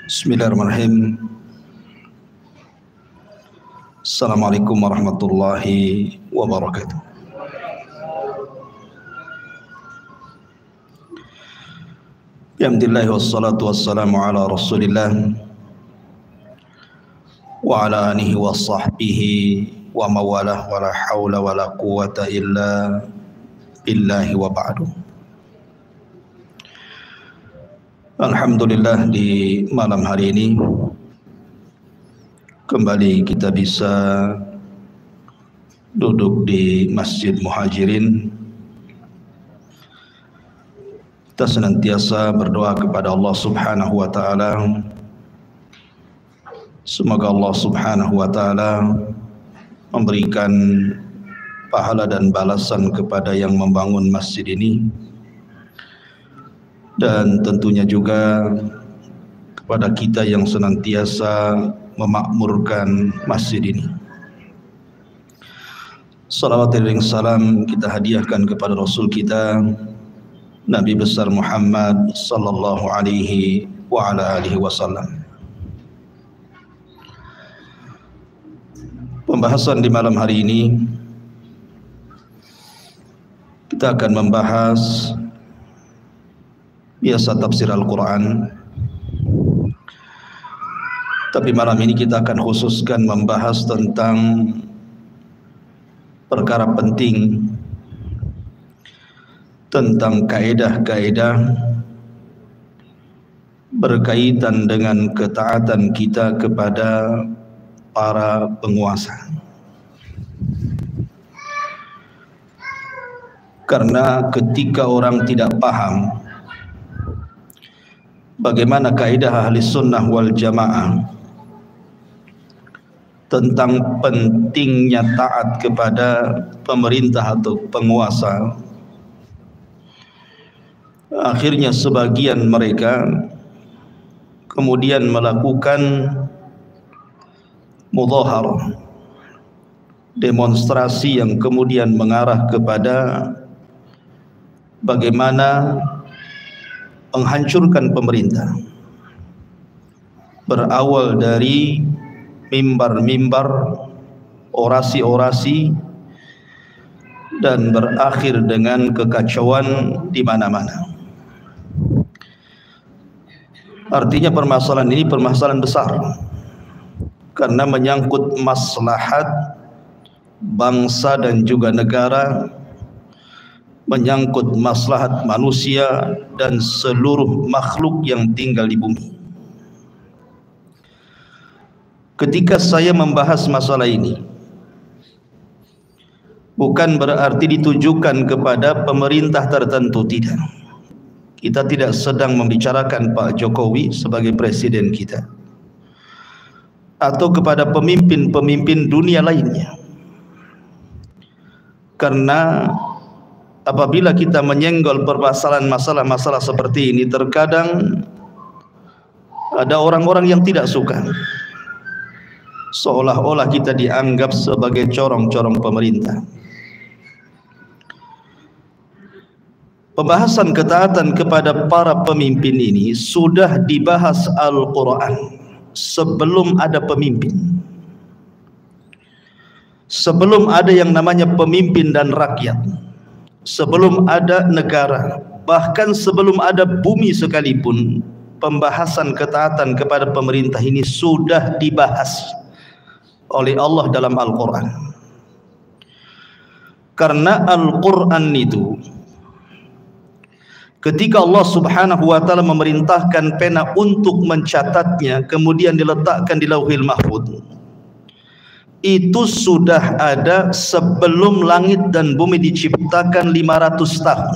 Bismillahirrahmanirrahim. Assalamualaikum warahmatullahi wabarakatuh. Alhamdulillah wassalatu wassalamu ala Rasulillah wa ala alihi wa sahbihi wa mawalah wa la hawla wa la quwata illa billahi wa ba'du. Alhamdulillah, di malam hari ini kembali kita bisa duduk di Masjid Muhajirin. Kita senantiasa berdoa kepada Allah Subhanahu wa taala, semoga Allah Subhanahu wa taala memberikan pahala dan balasan kepada yang membangun masjid ini, dan tentunya juga kepada kita yang senantiasa memakmurkan masjid ini. Salawat dan salam kita hadiahkan kepada Rasul kita Nabi besar Muhammad sallallahu alaihi wa ala alihi wasallam. Pembahasan di malam hari ini kita akan membahas biasa tafsir Al-Quran, tapi malam ini kita akan khususkan membahas tentang perkara penting, tentang kaedah-kaedah berkaitan dengan ketaatan kita kepada para penguasa. Karena ketika orang tidak paham bagaimana kaidah ahli sunnah wal jamaah tentang pentingnya taat kepada pemerintah atau penguasa, akhirnya sebagian mereka kemudian melakukan mudhaharah, demonstrasi yang kemudian mengarah kepada bagaimana menghancurkan pemerintah, berawal dari mimbar-mimbar, orasi-orasi, dan berakhir dengan kekacauan di mana-mana. Artinya permasalahan ini permasalahan besar, karena menyangkut maslahat bangsa dan juga negara, menyangkut maslahat manusia dan seluruh makhluk yang tinggal di bumi. Ketika saya membahas masalah ini, bukan berarti ditujukan kepada pemerintah tertentu, tidak. Kita tidak sedang membicarakan Pak Jokowi sebagai presiden kita, atau kepada pemimpin-pemimpin dunia lainnya. Karena apabila kita menyenggol permasalahan masalah-masalah seperti ini, terkadang ada orang-orang yang tidak suka, seolah-olah kita dianggap sebagai corong-corong pemerintah. Pembahasan ketaatan kepada para pemimpin ini sudah dibahas Al-Quran sebelum ada pemimpin, sebelum ada yang namanya pemimpin dan rakyat, sebelum ada negara, bahkan sebelum ada bumi sekalipun. Pembahasan ketaatan kepada pemerintah ini sudah dibahas oleh Allah dalam Al-Quran. Karena Al-Quran itu, ketika Allah Subhanahu wa ta'ala memerintahkan pena untuk mencatatnya, kemudian diletakkan di Lauhil Mahfuz, itu sudah ada sebelum langit dan bumi diciptakan 500 tahun.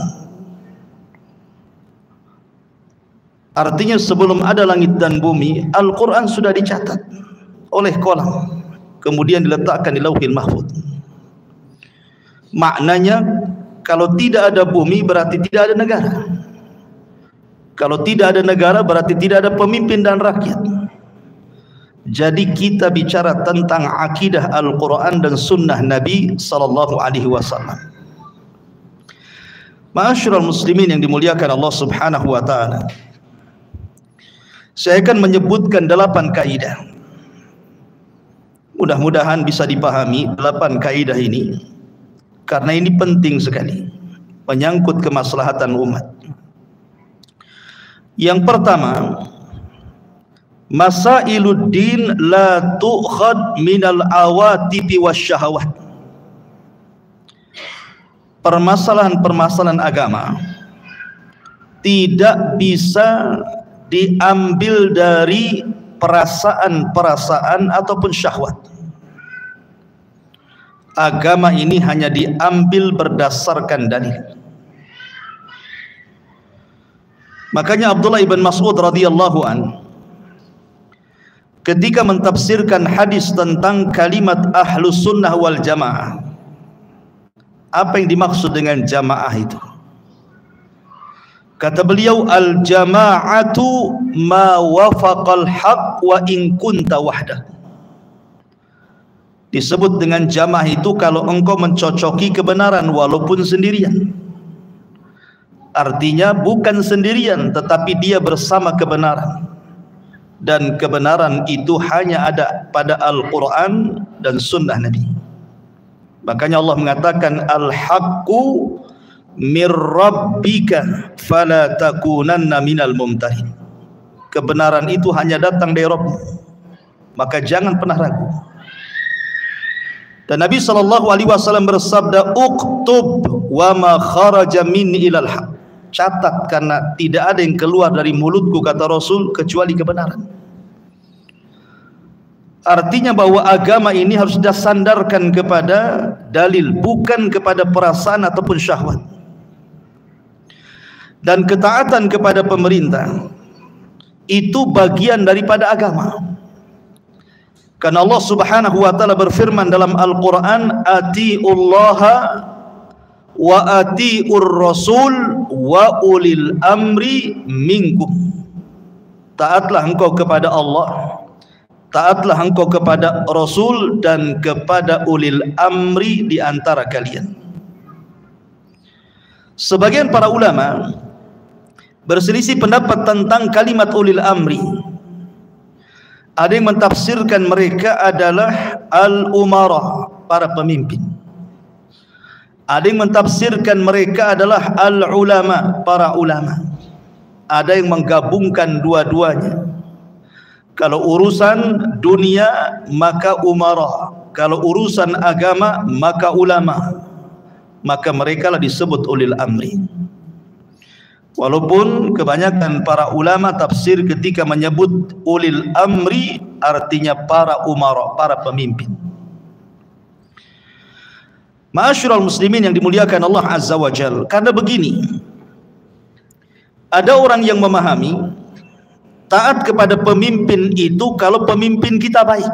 Artinya sebelum ada langit dan bumi, Al-Quran sudah dicatat oleh qalam, kemudian diletakkan di Lauhil Mahfuz. Maknanya, kalau tidak ada bumi berarti tidak ada negara. Kalau tidak ada negara berarti tidak ada pemimpin dan rakyat. Jadi kita bicara tentang akidah Al-Quran dan sunnah Nabi sallallahu alaihi wasallam. Ma'asyiral muslimin yang dimuliakan Allah Subhanahu wa taala, saya akan menyebutkan 8 kaidah. Mudah-mudahan bisa dipahami 8 kaidah ini, karena ini penting sekali, menyangkut kemaslahatan umat. Yang pertama, masailuddin la tu'khad minal awatifi wasyahawat. Permasalahan-permasalahan agama tidak bisa diambil dari perasaan-perasaan ataupun syahwat. Agama ini hanya diambil berdasarkan dalil. Makanya Abdullah ibn Mas'ud radhiyallahu an ketika mentafsirkan hadis tentang kalimat ahlus sunnah wal jamaah, apa yang dimaksud dengan jamaah itu? Kata beliau, al-jama'atu ma wafaqal haq wa in kunta wahda. Disebut dengan jamaah itu kalau engkau mencocoki kebenaran walaupun sendirian. Artinya bukan sendirian, tetapi dia bersama kebenaran. Dan kebenaran itu hanya ada pada Al-Quran dan sunnah Nabi. Makanya Allah mengatakan, al-haqqu mir rabbika fala takunanna minal mumtahin. Kebenaran itu hanya datang dari Rabbmu, maka jangan pernah ragu. Dan Nabi SAW bersabda, uktub wa ma kharaja min ilal haq. Catat, karena tidak ada yang keluar dari mulutku, kata Rasul, kecuali kebenaran. Artinya bahwa agama ini harus disandarkan kepada dalil, bukan kepada perasaan ataupun syahwat. Dan ketaatan kepada pemerintah itu bagian daripada agama. Karena Allah Subhanahu wa taala berfirman dalam Al-Qur'an, atiullaha wa atiur rasul wa ulil amri minkum. Taatlah engkau kepada Allah, taatlah engkau kepada Rasul dan kepada ulil amri di antara kalian. Sebagian para ulama berselisih pendapat tentang kalimat ulil amri. Ada yang mentafsirkan mereka adalah al-umara, para pemimpin. Ada yang mentafsirkan mereka adalah al-ulama, para ulama. Ada yang menggabungkan dua-duanya. Kalau urusan dunia maka umara, kalau urusan agama maka ulama. Maka mereka lah disebut ulil amri. Walaupun kebanyakan para ulama tafsir ketika menyebut ulil amri artinya para umara, para pemimpin. Ma'asyiral muslimin yang dimuliakan Allah Azza wa Jalla, karena begini, ada orang yang memahami taat kepada pemimpin itu kalau pemimpin kita baik.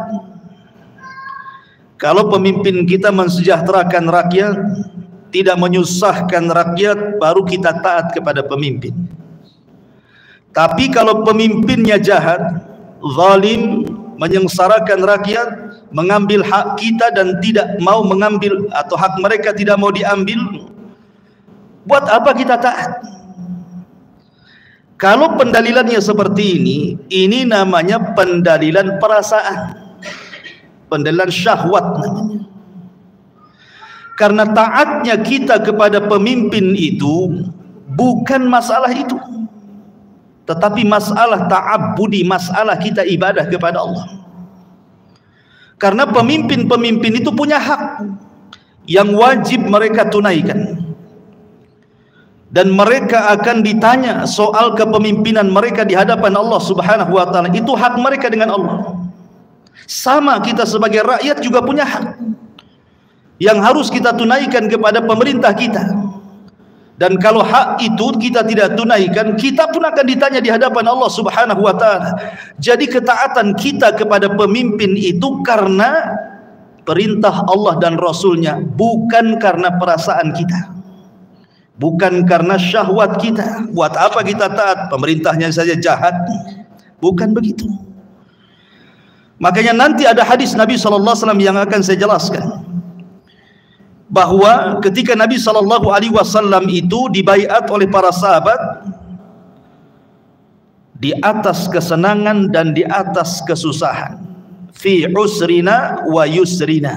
Kalau pemimpin kita mensejahterakan rakyat, tidak menyusahkan rakyat, baru kita taat kepada pemimpin. Tapi kalau pemimpinnya jahat, zalim, menyengsarakan rakyat, mengambil hak kita dan tidak mau mengambil, atau hak mereka tidak mau diambil, buat apa kita taat? Kalau pendalilannya seperti ini namanya pendalilan perasaan, pendalilan syahwat namanya. Karena taatnya kita kepada pemimpin itu bukan masalah itu, tetapi masalah ta'abbudi, masalah kita ibadah kepada Allah. Karena pemimpin-pemimpin itu punya hak yang wajib mereka tunaikan, dan mereka akan ditanya soal kepemimpinan mereka di hadapan Allah Subhanahu wa taala. Itu hak mereka dengan Allah. Sama kita sebagai rakyat juga punya hak yang harus kita tunaikan kepada pemerintah kita. Dan kalau hak itu kita tidak tunaikan, kita pun akan ditanya di hadapan Allah Subhanahu wa taala. Jadi ketaatan kita kepada pemimpin itu karena perintah Allah dan Rasulnya, bukan karena perasaan kita, bukan karena syahwat kita. Buat apa kita taat? Pemerintahnya saja jahat. Bukan begitu. Makanya nanti ada hadis Nabi SAW yang akan saya jelaskan, bahwa ketika Nabi SAW itu dibaiat oleh para sahabat di atas kesenangan dan di atas kesusahan, fi usrina wa yusrina,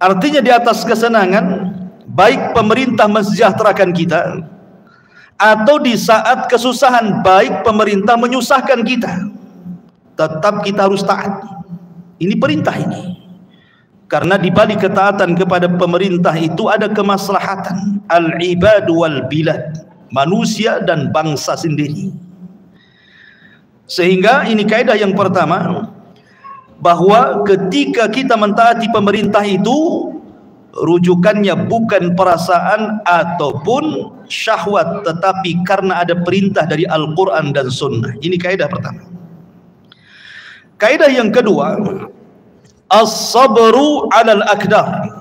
artinya di atas kesenangan, baik pemerintah mensejahterakan kita, atau di saat kesusahan, baik pemerintah menyusahkan kita, tetap kita harus taat. Ini perintah ini. Karena di balik ketaatan kepada pemerintah itu ada kemaslahatan al-ibad wal bilad, manusia dan bangsa sendiri. Sehingga ini kaidah yang pertama, bahwa ketika kita mentaati pemerintah itu rujukannya bukan perasaan ataupun syahwat, tetapi karena ada perintah dari Al-Quran dan Sunnah. Ini kaidah pertama. Kaidah yang kedua, as-sabru 'alal aqdar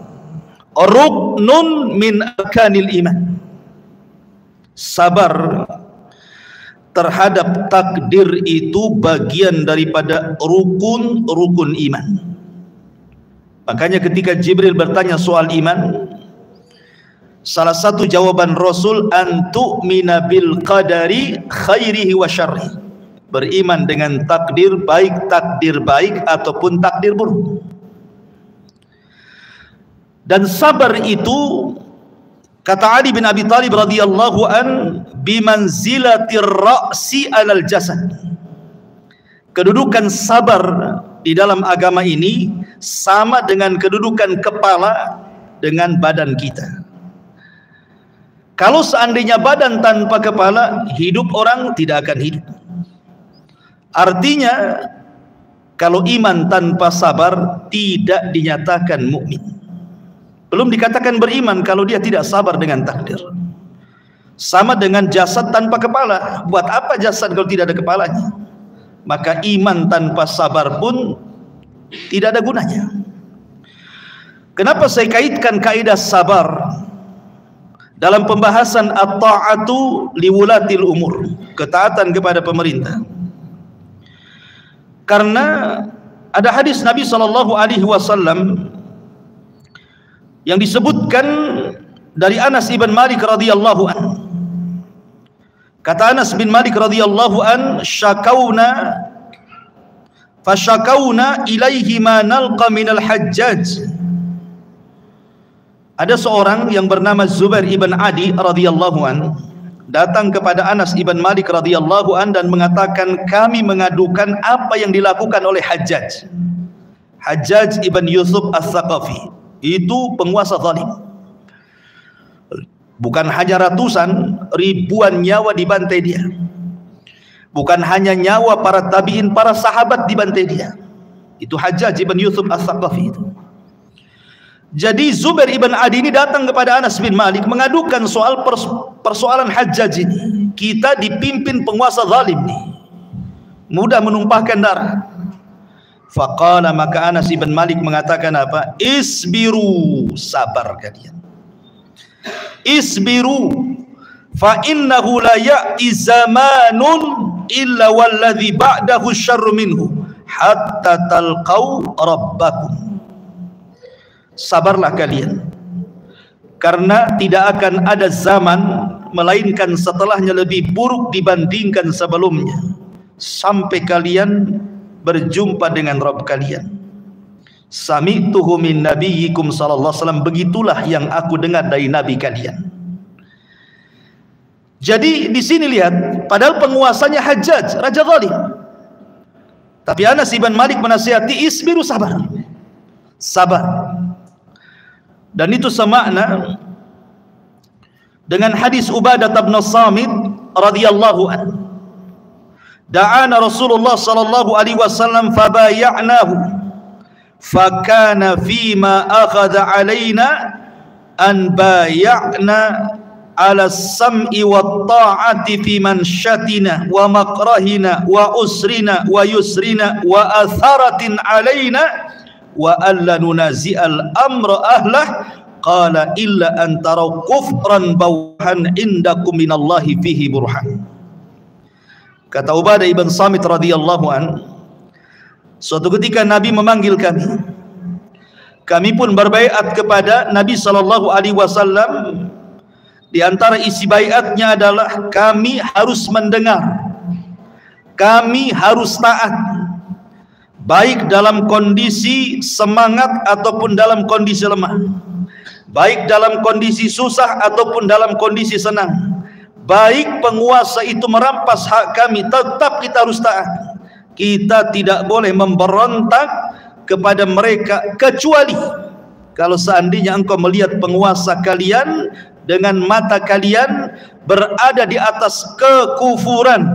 ruknun min arkanil iman. Sabar terhadap takdir itu bagian daripada rukun iman. Makanya ketika Jibril bertanya soal iman, salah satu jawaban Rasul, antu'mina bil qadari khairihi wa syarrihi, beriman dengan takdir baik ataupun takdir buruk. Dan sabar itu, kata Ali bin Abi Thalib radhiyallahu an, bimanzilatir ra'si 'alal jasad. Kedudukan sabar di dalam agama ini sama dengan kedudukan kepala dengan badan kita. Kalau seandainya badan tanpa kepala, hidup orang tidak akan hidup. Artinya kalau iman tanpa sabar tidak dinyatakan mukmin. Belum dikatakan beriman kalau dia tidak sabar dengan takdir. Sama dengan jasad tanpa kepala. Buat apa jasad kalau tidak ada kepalanya? Maka iman tanpa sabar pun tidak ada gunanya. Kenapa saya kaitkan kaidah sabar dalam pembahasan at-ta'atu liwulatil umur, ketaatan kepada pemerintah? Karena ada hadis Nabi SAW yang disebutkan dari Anas bin Malik radhiyallahu an. Kata Anas bin Malik radhiyallahu an, fashakauna ilaihi ma nalqa minal hajjaj. Ada seorang yang bernama Zubair ibn Adi radhiyallahu an datang kepada Anas ibn Malik radhiyallahu an dan mengatakan, kami mengadukan apa yang dilakukan oleh Hajjaj ibn Yusuf as-Saqafi. Itu penguasa zalim. Bukan hanya ratusan, ribuan nyawa dibantai dia. Bukan hanya nyawa para tabi'in, para sahabat dibantai dia. Itu Hajjaj ibn Yusuf as-Saqafi itu. Jadi Zubair ibn Adi ini datang kepada Anas bin Malik mengadukan soal persoalan Hajjaj ini. Kita dipimpin penguasa zalim nih, mudah menumpahkan darah. Faqala, maka Anas bin Malik mengatakan apa? Isbiru, sabar kalian. Isbiru, fa innahu la ya'ti zamanun illa walladhi ba'dahu syarru minhu hatta talqau rabbakum. Sabarlah kalian, karena tidak akan ada zaman melainkan setelahnya lebih buruk dibandingkan sebelumnya, sampai kalian berjumpa dengan Rabb kalian. Sami'tuhu min nabiyyikum sallallahu alaihi wasallam, begitulah yang aku dengar dari nabi kalian. Jadi di sini lihat, padahal penguasanya Hajjaj, raja zalim, tapi Anas bin Malik menasihati, isbiru, sabar. Sabar. Dan itu semakna dengan hadis Ubadah bin Samit radhiyallahu anhu. Da'ana Rasulullah sallallahu alaihi wasallam fabaya'nahu fakana fima akhadha alaina an bay'na ala sam'i wa ta'ati fi manshatina wa makrahina wa usrina wa yusrina wa atharatin alaina wa alla nunazi'al amra ahlah qala illa an taraw kufran bawahan indakum minallahi fihi burhan. Kata Ubadah ibn Samit radhiyallahu an, suatu ketika Nabi memanggil kami pun berbaiat kepada Nabi sallallahu alaihi wasallam. Di antara isi baiatnya adalah kami harus mendengar, kami harus taat, baik dalam kondisi semangat ataupun dalam kondisi lemah, baik dalam kondisi susah ataupun dalam kondisi senang. Baik penguasa itu merampas hak kami, tetap kita harus taat. Kita tidak boleh memberontak kepada mereka, kecuali kalau seandainya engkau melihat penguasa kalian dengan mata kalian berada di atas kekufuran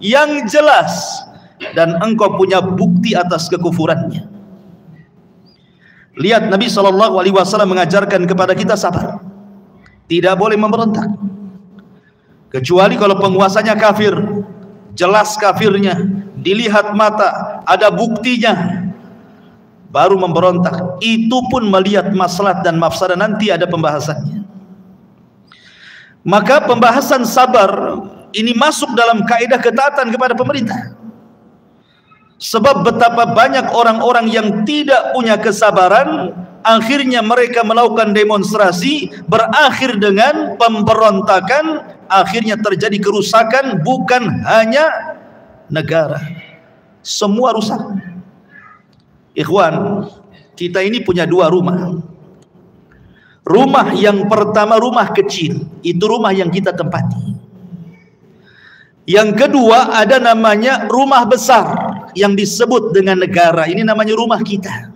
yang jelas dan engkau punya bukti atas kekufurannya. Lihat, Nabi SAW mengajarkan kepada kita sabar, tidak boleh memberontak kecuali kalau penguasanya kafir, jelas kafirnya, dilihat mata, ada buktinya, baru memberontak. Itu pun melihat maslahat dan mafsadah, nanti ada pembahasannya. Maka pembahasan sabar ini masuk dalam kaidah ketaatan kepada pemerintah. Sebab betapa banyak orang-orang yang tidak punya kesabaran, akhirnya mereka melakukan demonstrasi, berakhir dengan pemberontakan, akhirnya terjadi kerusakan, bukan hanya negara, semua rusak. Ikhwan, kita ini punya dua rumah. Rumah yang pertama rumah kecil, itu rumah yang kita tempati. Yang kedua ada namanya rumah besar yang disebut dengan negara. Ini namanya rumah kita.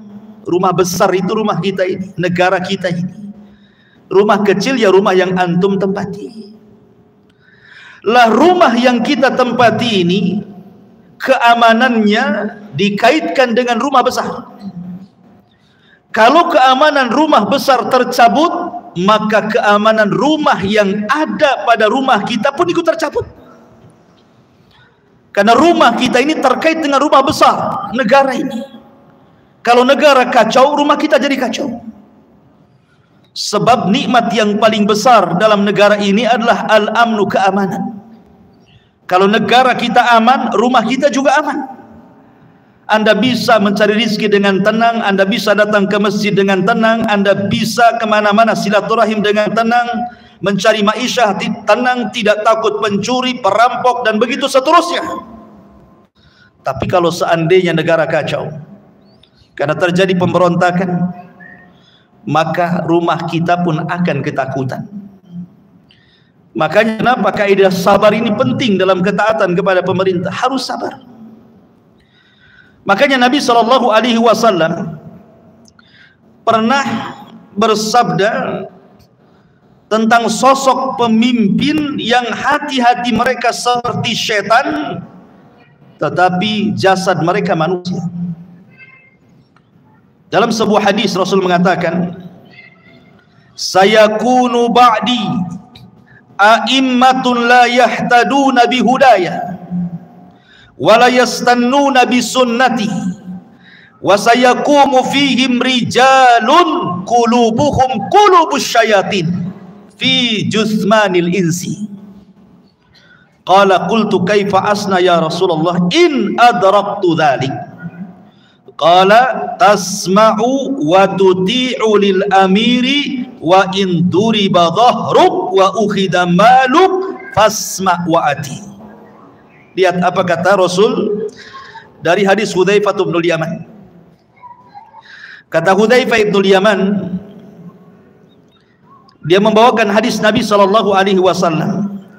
Rumah besar itu rumah kita ini, negara kita ini. Rumah kecil ya rumah yang antum tempati. Lah rumah yang kita tempati ini keamanannya dikaitkan dengan rumah besar. Kalau keamanan rumah besar tercabut, maka keamanan rumah yang ada pada rumah kita pun ikut tercabut. Karena rumah kita ini terkait dengan rumah besar, negara ini. Kalau negara kacau, rumah kita jadi kacau. Sebab nikmat yang paling besar dalam negara ini adalah al-amnu, keamanan. Kalau negara kita aman, rumah kita juga aman. Anda bisa mencari rizki dengan tenang, Anda bisa datang ke masjid dengan tenang, Anda bisa kemana-mana silaturahim dengan tenang, mencari ma'isyah tenang, tidak takut pencuri, perampok, dan begitu seterusnya. Tapi kalau seandainya negara kacau karena terjadi pemberontakan, maka rumah kita pun akan ketakutan. Makanya kenapa kaidah sabar ini penting dalam ketaatan kepada pemerintah, harus sabar. Makanya Nabi SAW pernah bersabda tentang sosok pemimpin yang hati-hati mereka seperti setan, tetapi jasad mereka manusia. Dalam sebuah hadis Rasul mengatakan, sayakunu ba'di a'immatun la yahtaduna bihudaya wala yastannuna bisunnati wa sayaqumu fihim rijalun qulubuhum qulubus syayatin fi jusmanil insi. Qala qultu kaifa asna ya Rasulullah in adraktu dhalik. Qala tasma'u wa tuti'u lil amiri wa in duriba dhahruk wa ukhida maluk fasma' wa ati. Lihat apa kata Rasul dari hadis Hudzaifah bin Yaman. Kata Hudzaifah bin Yaman, dia membawakan hadis Nabi SAW.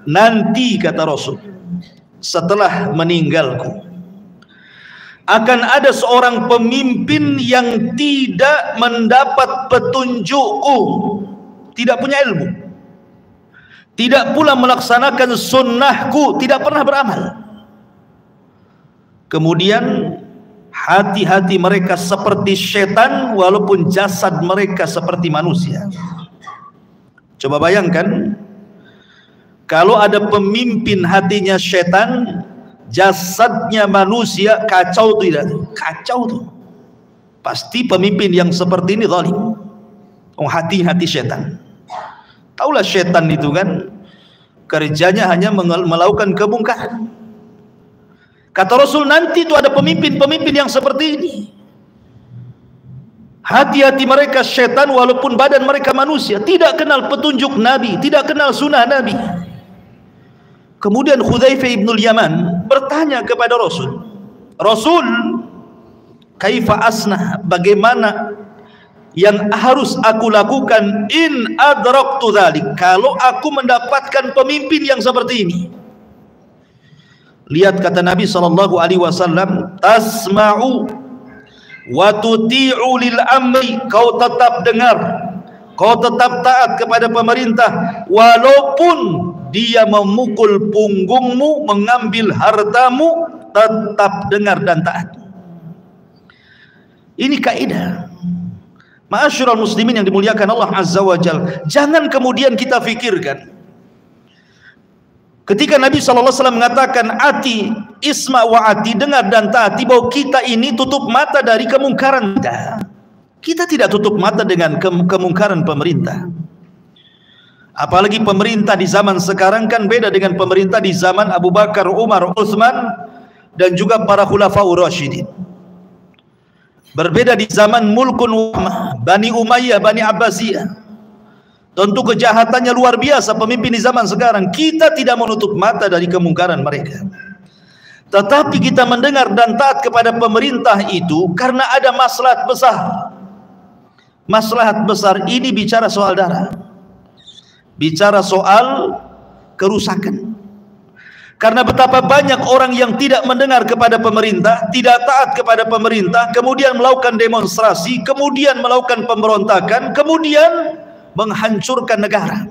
Nanti kata Rasul, setelah meninggalku akan ada seorang pemimpin yang tidak mendapat petunjukku, tidak punya ilmu, tidak pula melaksanakan sunnahku, tidak pernah beramal. Kemudian hati-hati mereka seperti setan, walaupun jasad mereka seperti manusia. Coba bayangkan kalau ada pemimpin hatinya setan, jasadnya manusia, kacau tidak? Kacau tuh. Pasti pemimpin yang seperti ini zalim. Hati-hati setan. Taulah setan itu kan kerjanya hanya melakukan kemungkaran. Kata Rasul, nanti itu ada pemimpin-pemimpin yang seperti ini. Hati-hati mereka setan walaupun badan mereka manusia, tidak kenal petunjuk Nabi, tidak kenal sunnah Nabi. Kemudian Hudzaifah ibnul Yaman bertanya kepada Rasul, Rasul, kaifa asnah, bagaimana yang harus aku lakukan in adraktu dzalik, kalau aku mendapatkan pemimpin yang seperti ini? Lihat kata Nabi SAW, tasma'u wa tuti'u lil amri, kau tetap dengar, kau tetap taat kepada pemerintah walaupun dia memukul punggungmu, mengambil hartamu, tetap dengar dan taat. Ini kaidah. Ma'asyiral muslimin yang dimuliakan Allah Azza wa Jalla, jangan kemudian kita fikirkan ketika Nabi SAW mengatakan ati isma wa ati, dengar dan taati, bahwa kita ini tutup mata dari kemungkaran. Kita tidak tutup mata dengan kemungkaran pemerintah. Apalagi pemerintah di zaman sekarang kan beda dengan pemerintah di zaman Abu Bakar, Umar, Utsman dan juga para khulafaur rasyidin. Berbeda di zaman Mulkun Wahmah, Bani Umayyah, Bani Abbasiyah. Tentu kejahatannya luar biasa pemimpin di zaman sekarang. Kita tidak menutup mata dari kemungkaran mereka, tetapi kita mendengar dan taat kepada pemerintah itu karena ada maslahat besar. Maslahat besar ini bicara soal darah, bicara soal kerusakan. Karena betapa banyak orang yang tidak mendengar kepada pemerintah, tidak taat kepada pemerintah, kemudian melakukan demonstrasi, kemudian melakukan pemberontakan, kemudian menghancurkan negara.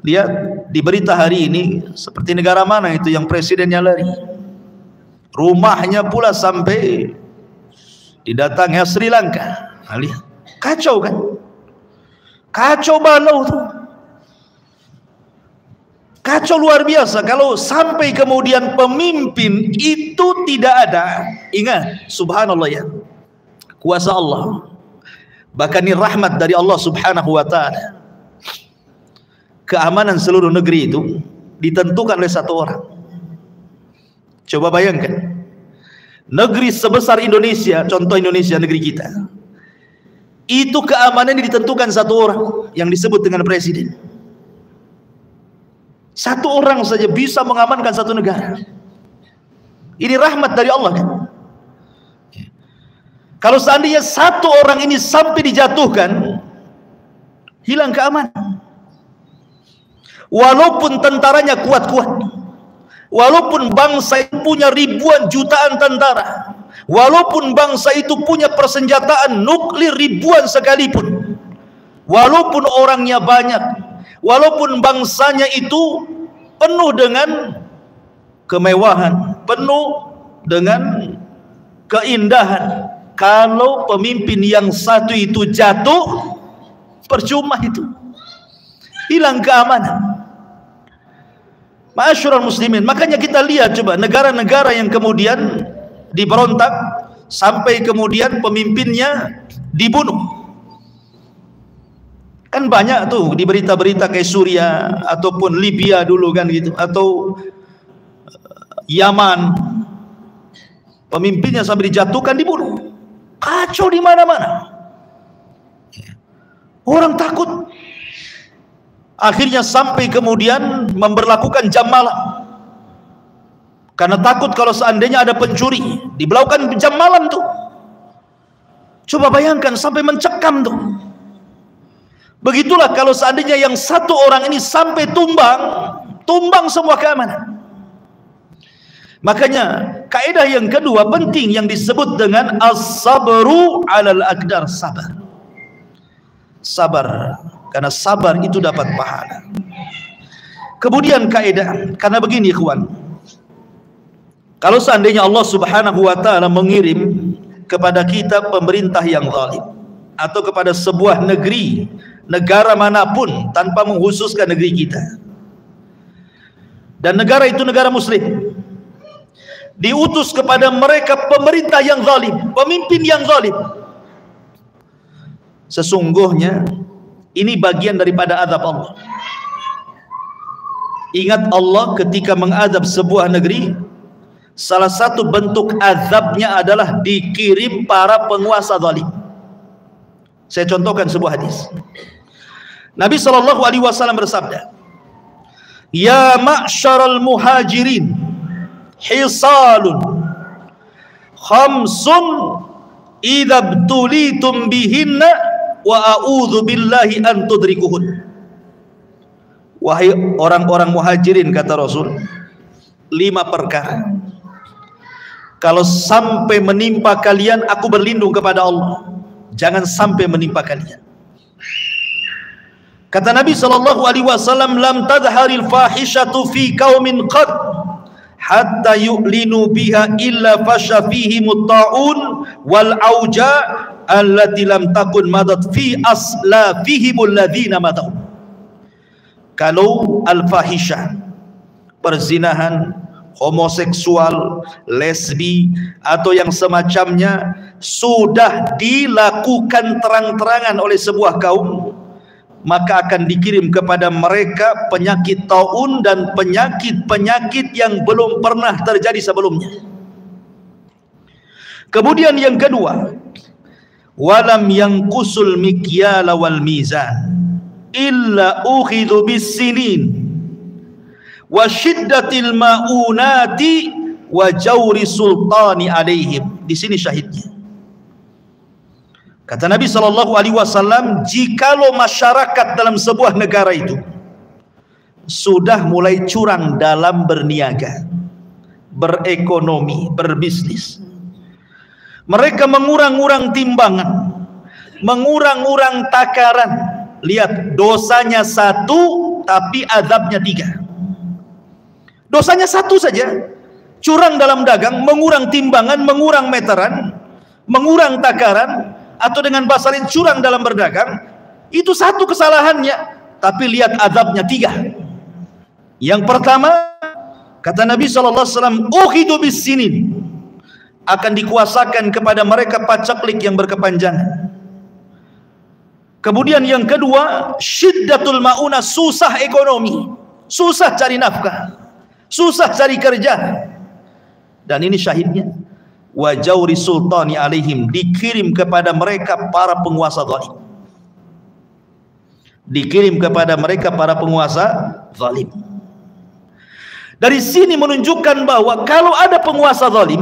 Lihat di berita hari ini, seperti negara mana itu yang presidennya lari, rumahnya pula sampai didatangi Sri Lanka. Lihat, kacau kan? Kacau balau tuh. Kacau luar biasa. Kalau sampai kemudian pemimpin itu tidak ada, ingat, subhanallah ya, kuasa Allah, bahkan ini rahmat dari Allah subhanahu wa ta'ala. Keamanan seluruh negeri itu ditentukan oleh satu orang. Coba bayangkan, negeri sebesar Indonesia, contoh Indonesia, negeri kita, itu keamanan ditentukan satu orang yang disebut dengan presiden. Satu orang saja bisa mengamankan satu negara. Ini rahmat dari Allah kan? Kalau seandainya satu orang ini sampai dijatuhkan, hilang keamanan. Walaupun tentaranya kuat-kuat, walaupun bangsa itu punya ribuan jutaan tentara, walaupun bangsa itu punya persenjataan nuklir ribuan sekalipun, walaupun orangnya banyak, walaupun bangsanya itu penuh dengan kemewahan, penuh dengan keindahan, kalau pemimpin yang satu itu jatuh, percuma itu, hilang keamanan. Ma'asyiral muslimin, makanya kita lihat coba negara-negara yang kemudian diberontak sampai kemudian pemimpinnya dibunuh. Kan banyak tuh di berita-berita kayak Suriah ataupun Libya dulu kan gitu, atau Yaman, pemimpinnya sampai dijatuhkan, dibunuh. Kacau di mana-mana. Orang takut. Akhirnya sampai kemudian memberlakukan jam malam. Karena takut kalau seandainya ada pencuri, diberlakukan jam malam tuh. Coba bayangkan sampai mencekam tuh. Begitulah kalau seandainya yang satu orang ini sampai tumbang, tumbang semua keamanan. Makanya kaidah yang kedua penting yang disebut dengan as-sabru 'alal aqdar, sabar. Sabar, karena sabar itu dapat pahala. Kemudian kaidah, karena begini ikhwan, kalau seandainya Allah Subhanahu wa taala mengirim kepada kita pemerintah yang zalim, atau kepada sebuah negeri negara manapun tanpa mengkhususkan negeri kita. Dan negara itu negara muslim. Diutus kepada mereka pemerintah yang zalim, pemimpin yang zalim. Sesungguhnya ini bagian daripada azab Allah. Ingat, Allah ketika mengadab sebuah negeri, salah satu bentuk azabnya adalah dikirim para penguasa zalim. Saya contohkan sebuah hadis. Nabi SAW bersabda, "Ya ma'syaral muhajirin, hisalun khamsun idza btulitum bihinna wa a'udzu billahi an tudrikuhun." Wahai orang-orang muhajirin, kata Rasul, 5 perkara kalau sampai menimpa kalian, aku berlindung kepada Allah, jangan sampai menimpa kalian. Kata Nabi SAW, "Lam tadharil fahishatu fi qaumin qad hatta yu'linu biha illa fasha fihi mutta'un wal auja allati lam takun madat fi aslafihimul ladzina madaw." Kalau al-fahisyah, perzinahan, homoseksual, lesbi, atau yang semacamnya sudah dilakukan terang-terangan oleh sebuah kaum, maka akan dikirim kepada mereka penyakit taun dan penyakit-penyakit yang belum pernah terjadi sebelumnya. Kemudian yang kedua, walam yanqusul mikyala wal mizan illa ukhidhu bis sinin wa syiddatil maunati wa jawri sultani alaihim. Di sini syahidnya. Kata Nabi SAW, jikalau masyarakat dalam sebuah negara itu sudah mulai curang dalam berniaga, berekonomi, berbisnis, mereka mengurang-urang timbangan, mengurang-urang takaran. Lihat, dosanya 1 tapi azabnya 3. Dosanya 1 saja, curang dalam dagang, mengurang timbangan, mengurang meteran, mengurang takaran, atau dengan bahasa lain curang dalam berdagang. Itu 1 kesalahannya, tapi lihat azabnya 3. Yang pertama, kata Nabi SAW, ukhidu bis sinin, akan dikuasakan kepada mereka pacaklik yang berkepanjangan. Kemudian yang kedua, syiddatul mauna, susah ekonomi, susah cari nafkah, susah cari kerja. Dan ini syahidnya, wa jawri sultani alaihim, dikirim kepada mereka para penguasa zalim. Dikirim kepada mereka para penguasa zalim. Dari sini menunjukkan bahwa kalau ada penguasa zalim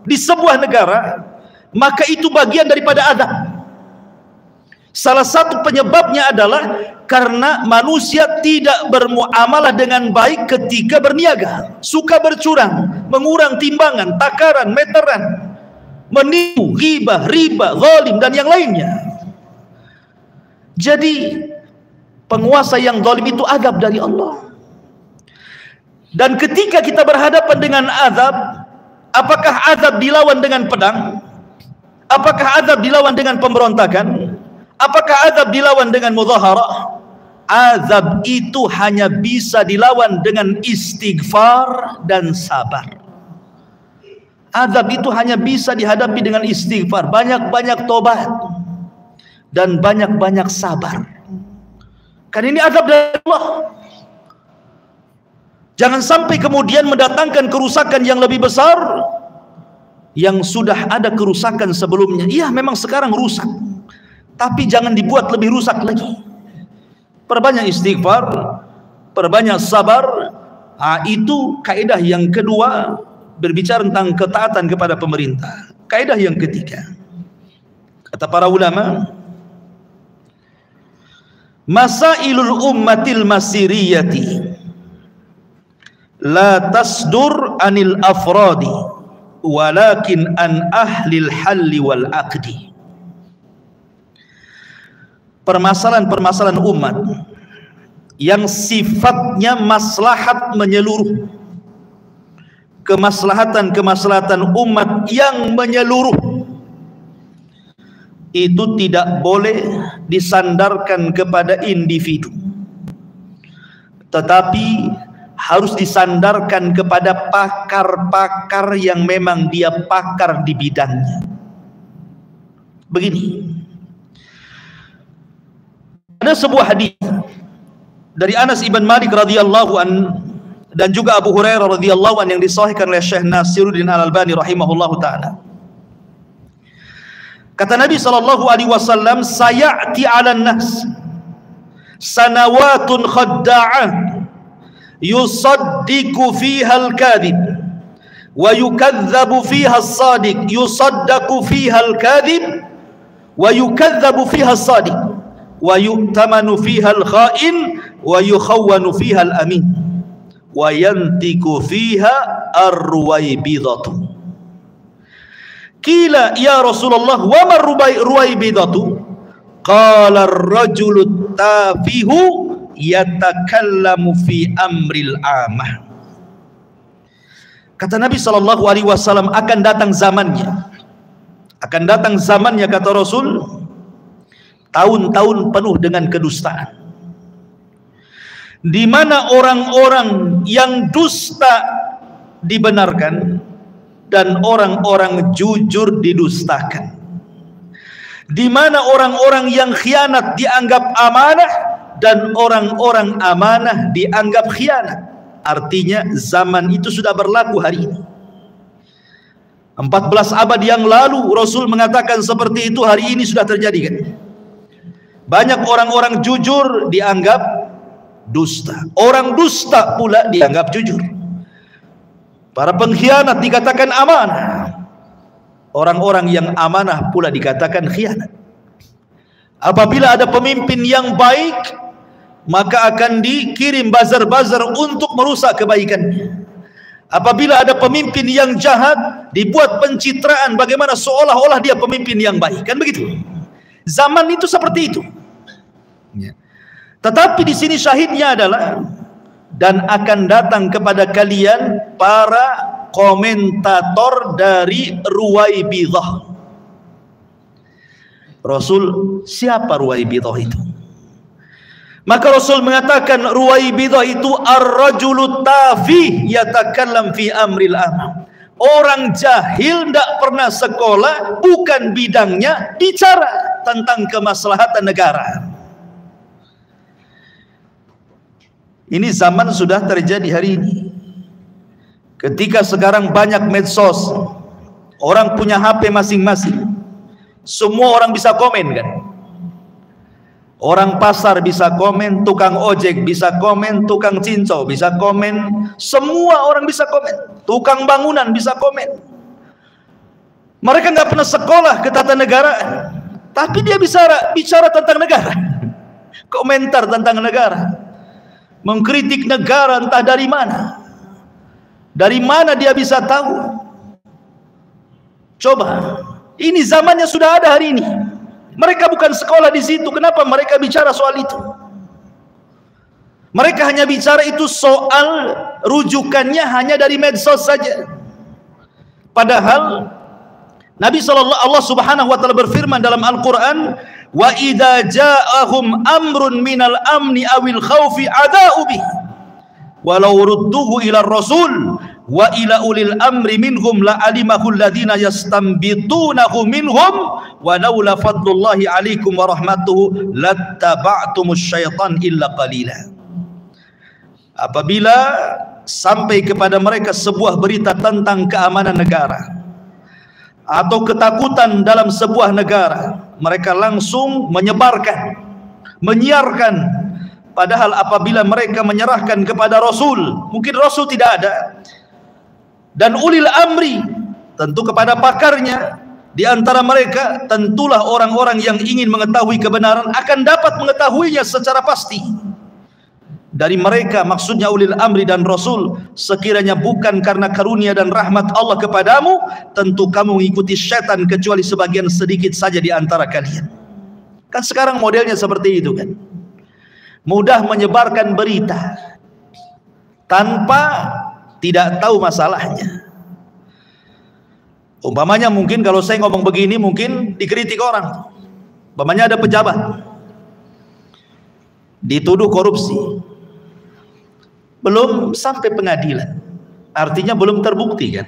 di sebuah negara, maka itu bagian daripada azab. Salah satu penyebabnya adalah karena manusia tidak bermuamalah dengan baik ketika berniaga, suka bercurang, mengurang timbangan, takaran, meteran, menipu, ghibah, riba, zalim, dan yang lainnya. Jadi penguasa yang zalim itu azab dari Allah. Dan ketika kita berhadapan dengan azab, apakah azab dilawan dengan pedang? Apakah azab dilawan dengan pemberontakan? Apakah azab dilawan dengan mudzaharah? Azab itu hanya bisa dilawan dengan istighfar dan sabar. Azab itu hanya bisa dihadapi dengan istighfar, banyak-banyak tobat, dan banyak-banyak sabar. Karena ini azab dari Allah. Jangan sampai kemudian mendatangkan kerusakan yang lebih besar yang sudah ada kerusakan sebelumnya. Iya, memang sekarang rusak, tapi jangan dibuat lebih rusak lagi. Perbanyak istighfar, perbanyak sabar. Itu kaidah yang kedua, berbicara tentang ketaatan kepada pemerintah. Kaidah yang ketiga, kata para ulama, masailul ummatil masiriyati la tasdur anil afradi walakin an ahlil halli wal aqdi. Permasalahan-permasalahan umat yang sifatnya maslahat menyeluruh, kemaslahatan-kemaslahatan umat yang menyeluruh, itu tidak boleh disandarkan kepada individu, tetapi harus disandarkan kepada pakar-pakar yang memang dia pakar di bidangnya. Begini, ada sebuah hadis dari Anas ibn Malik radhiyallahu an dan juga Abu Hurairah radhiyallahu an yang disahihkan oleh Syekh Nasiruddin Al-Albani rahimahullahu taala. Kata Nabi sallallahu alaihi wasallam, sayati 'alan nas sanawatun khadda'ah yusaddiqu fiha al-kadhib wa yukadzabu fiha as-sadiq, yusaddaqu fiha al-kadhib wa yukadzabu fiha as-sadiq, wa yu'tamanu fiha al-kha'in wa yukhawwanu fiha al-amin, wa yantiqu fiha ar-ruwaybidatu. Qila ya Rasulullah wa ma ruwaybidatu? Qala ar-rajulu tafihu yatakallamu fi amril amah. Kata Nabi sallallahu alaihi wasallam, akan datang zamannya kata Rasul, tahun-tahun penuh dengan kedustaan, di mana orang-orang yang dusta dibenarkan dan orang-orang jujur didustakan, di mana orang-orang yang khianat dianggap amanah dan orang-orang amanah dianggap khianat. Artinya zaman itu sudah berlaku hari ini. 14 abad yang lalu Rasul mengatakan seperti itu, hari ini sudah terjadi kan. Banyak orang-orang jujur dianggap dusta, orang dusta pula dianggap jujur. Para pengkhianat dikatakan amanah, orang-orang yang amanah pula dikatakan khianat. Apabila ada pemimpin yang baik, maka akan dikirim bazar-bazar untuk merusak kebaikannya. Apabila ada pemimpin yang jahat, dibuat pencitraan bagaimana seolah-olah dia pemimpin yang baik, kan begitu? Zaman itu seperti itu. Tetapi di sini syahidnya adalah, dan akan datang kepada kalian para komentator dari Ruwaybidah. Rasul, siapa Ruwaybidah itu? Maka Rasul mengatakan Ruwaybidah itu ar-rajulu tafi yatakallam fi amril amr. Orang jahil, tidak pernah sekolah, bukan bidangnya, bicara tentang kemaslahatan negara. Ini zaman sudah terjadi hari ini. Ketika sekarang banyak medsos, orang punya HP masing-masing, semua orang bisa komen kan. Orang pasar bisa komen, tukang ojek bisa komen, tukang cincau bisa komen, semua orang bisa komen, tukang bangunan bisa komen. Mereka nggak pernah sekolah ketatanegaraan, tapi dia bisa bicara tentang negara, komentar tentang negara, mengkritik negara entah dari mana. Dari mana dia bisa tahu? Coba, ini zamannya sudah ada hari ini. Mereka bukan sekolah di situ, kenapa mereka bicara soal itu? Mereka hanya bicara itu soal rujukannya hanya dari medsos saja. Padahal Nabi Allah Subhanahu wa taala berfirman dalam Al-Qur'an, wa idza ja'ahum amrun minal amni awil khaufi ada'u bih walau rudduhu ila rasul wa ila ulil amri minhum la alimahu alladhina yastanbitunahu minhum wa laula fadlullahi alaikum wa rahmatuhu lattaba'tumus syaitan illa qalila. Apabila sampai kepada mereka sebuah berita tentang keamanan negara atau ketakutan dalam sebuah negara, mereka langsung menyebarkan, menyiarkan. Padahal apabila mereka menyerahkan kepada Rasul, mungkin Rasul tidak ada, dan ulil amri, tentu kepada pakarnya, di antara mereka tentulah orang-orang yang ingin mengetahui kebenaran akan dapat mengetahuinya secara pasti. Dari mereka, maksudnya ulil amri dan Rasul, sekiranya bukan karena karunia dan rahmat Allah kepadamu, tentu kamu mengikuti syaitan kecuali sebagian sedikit saja di antara kalian. Kan sekarang modelnya seperti itu kan, mudah menyebarkan berita tanpa tidak tahu masalahnya. Umpamanya mungkin kalau saya ngomong begini mungkin dikritik orang, Umpamanya ada pejabat dituduh korupsi, belum sampai pengadilan, artinya belum terbukti kan?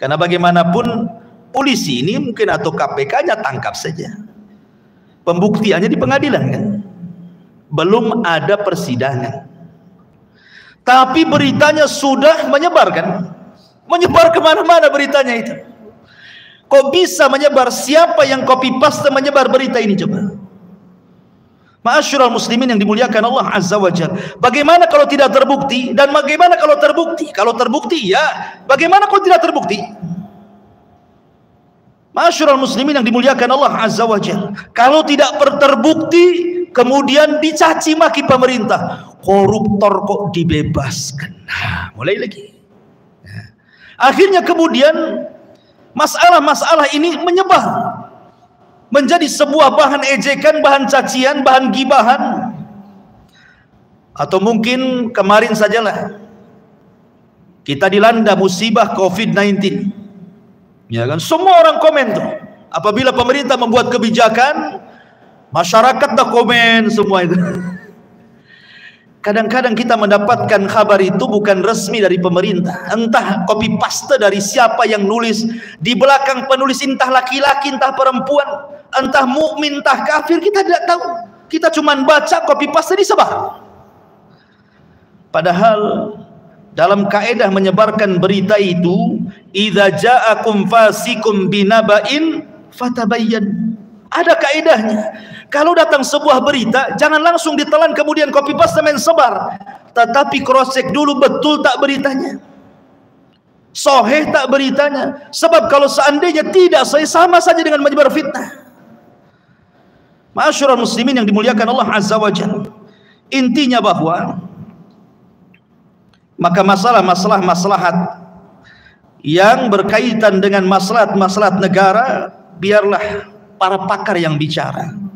Karena bagaimanapun polisi ini mungkin atau KPK-nya tangkap saja, pembuktiannya di pengadilan kan, belum ada persidangan. Tapi beritanya sudah menyebar kan, menyebar kemana-mana beritanya itu. Kok bisa menyebar? Siapa yang copy paste menyebar berita ini coba? Ma'asyiral muslimin yang dimuliakan Allah Azza wa Jalla. Bagaimana kalau tidak terbukti? Dan bagaimana kalau terbukti? Kalau terbukti ya, bagaimana kalau tidak terbukti? Ma'asyiral muslimin yang dimuliakan Allah Azza wa Jalla. Kalau tidak terbukti, kemudian dicaci maki pemerintah, koruptor kok dibebaskan. Nah, mulai lagi. Akhirnya kemudian masalah-masalah ini menyebar menjadi sebuah bahan ejekan, bahan cacian, bahan gibahan. Atau mungkin kemarin sajalah kita dilanda musibah COVID-19, ya kan? Semua orang komen tuh. Apabila pemerintah membuat kebijakan, masyarakat dah komen semua itu. Kadang-kadang kita mendapatkan kabar itu bukan resmi dari pemerintah, entah copy paste dari siapa yang nulis, di belakang penulis entah laki-laki entah perempuan, entah mukmin entah kafir, kita tidak tahu. Kita cuma baca copy paste disebar. Padahal dalam kaedah menyebarkan berita itu, idza ja'akum fasikum binaba'in fatabayyan. Ada kaedahnya. Kalau datang sebuah berita, jangan langsung ditelan kemudian copy paste main sebar, tetapi cross check dulu betul tak beritanya, sahih tak beritanya. Sebab kalau seandainya tidak sahih, sama saja dengan menyebar fitnah. Ma'asyiral muslimin yang dimuliakan Allah Azza wa Jalla, intinya bahwa maka masalah-masalah yang berkaitan dengan maslahat-maslahat negara, biarlah para pakar yang bicara.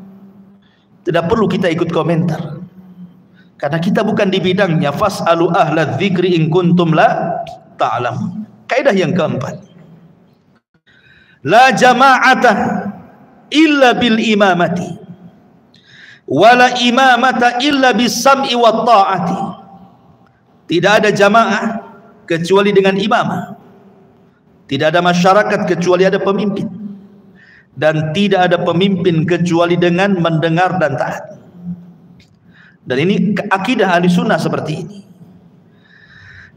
Tidak perlu kita ikut komentar, karena kita bukan di bidangnya. Fas'alu ahla dzikri in kuntum la ta'lamun. Kaidah yang keempat, la jama'ata illa bil imamati, wala imamata illa bis sam'i wat ta'ati. Tidak ada jamaah kecuali dengan imamah, tidak ada masyarakat kecuali ada pemimpin, dan tidak ada pemimpin kecuali dengan mendengar dan taat. Dan ini akidah ahli sunnah seperti ini.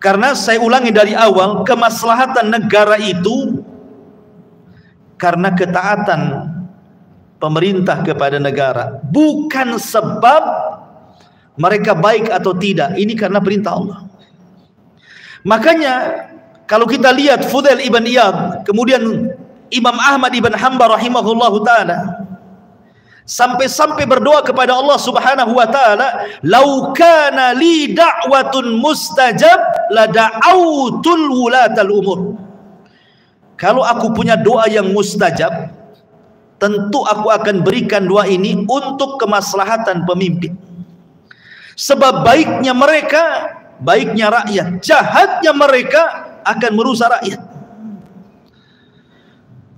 Karena saya ulangi dari awal, kemaslahatan negara itu karena ketaatan pemerintah kepada negara, bukan sebab mereka baik atau tidak. Ini karena perintah Allah. Makanya kalau kita lihat Fudail ibn Iyad, kemudian Imam Ahmad ibn Hanbal rahimahullahu ta'ala, sampai-sampai berdoa kepada Allah subhanahu wa ta'ala, lau kana li da'watun mustajab la da'autul wulatal umur. Kalau aku punya doa yang mustajab, tentu aku akan berikan doa ini untuk kemaslahatan pemimpin. Sebab baiknya mereka, baiknya rakyat, jahatnya mereka akan merusak rakyat.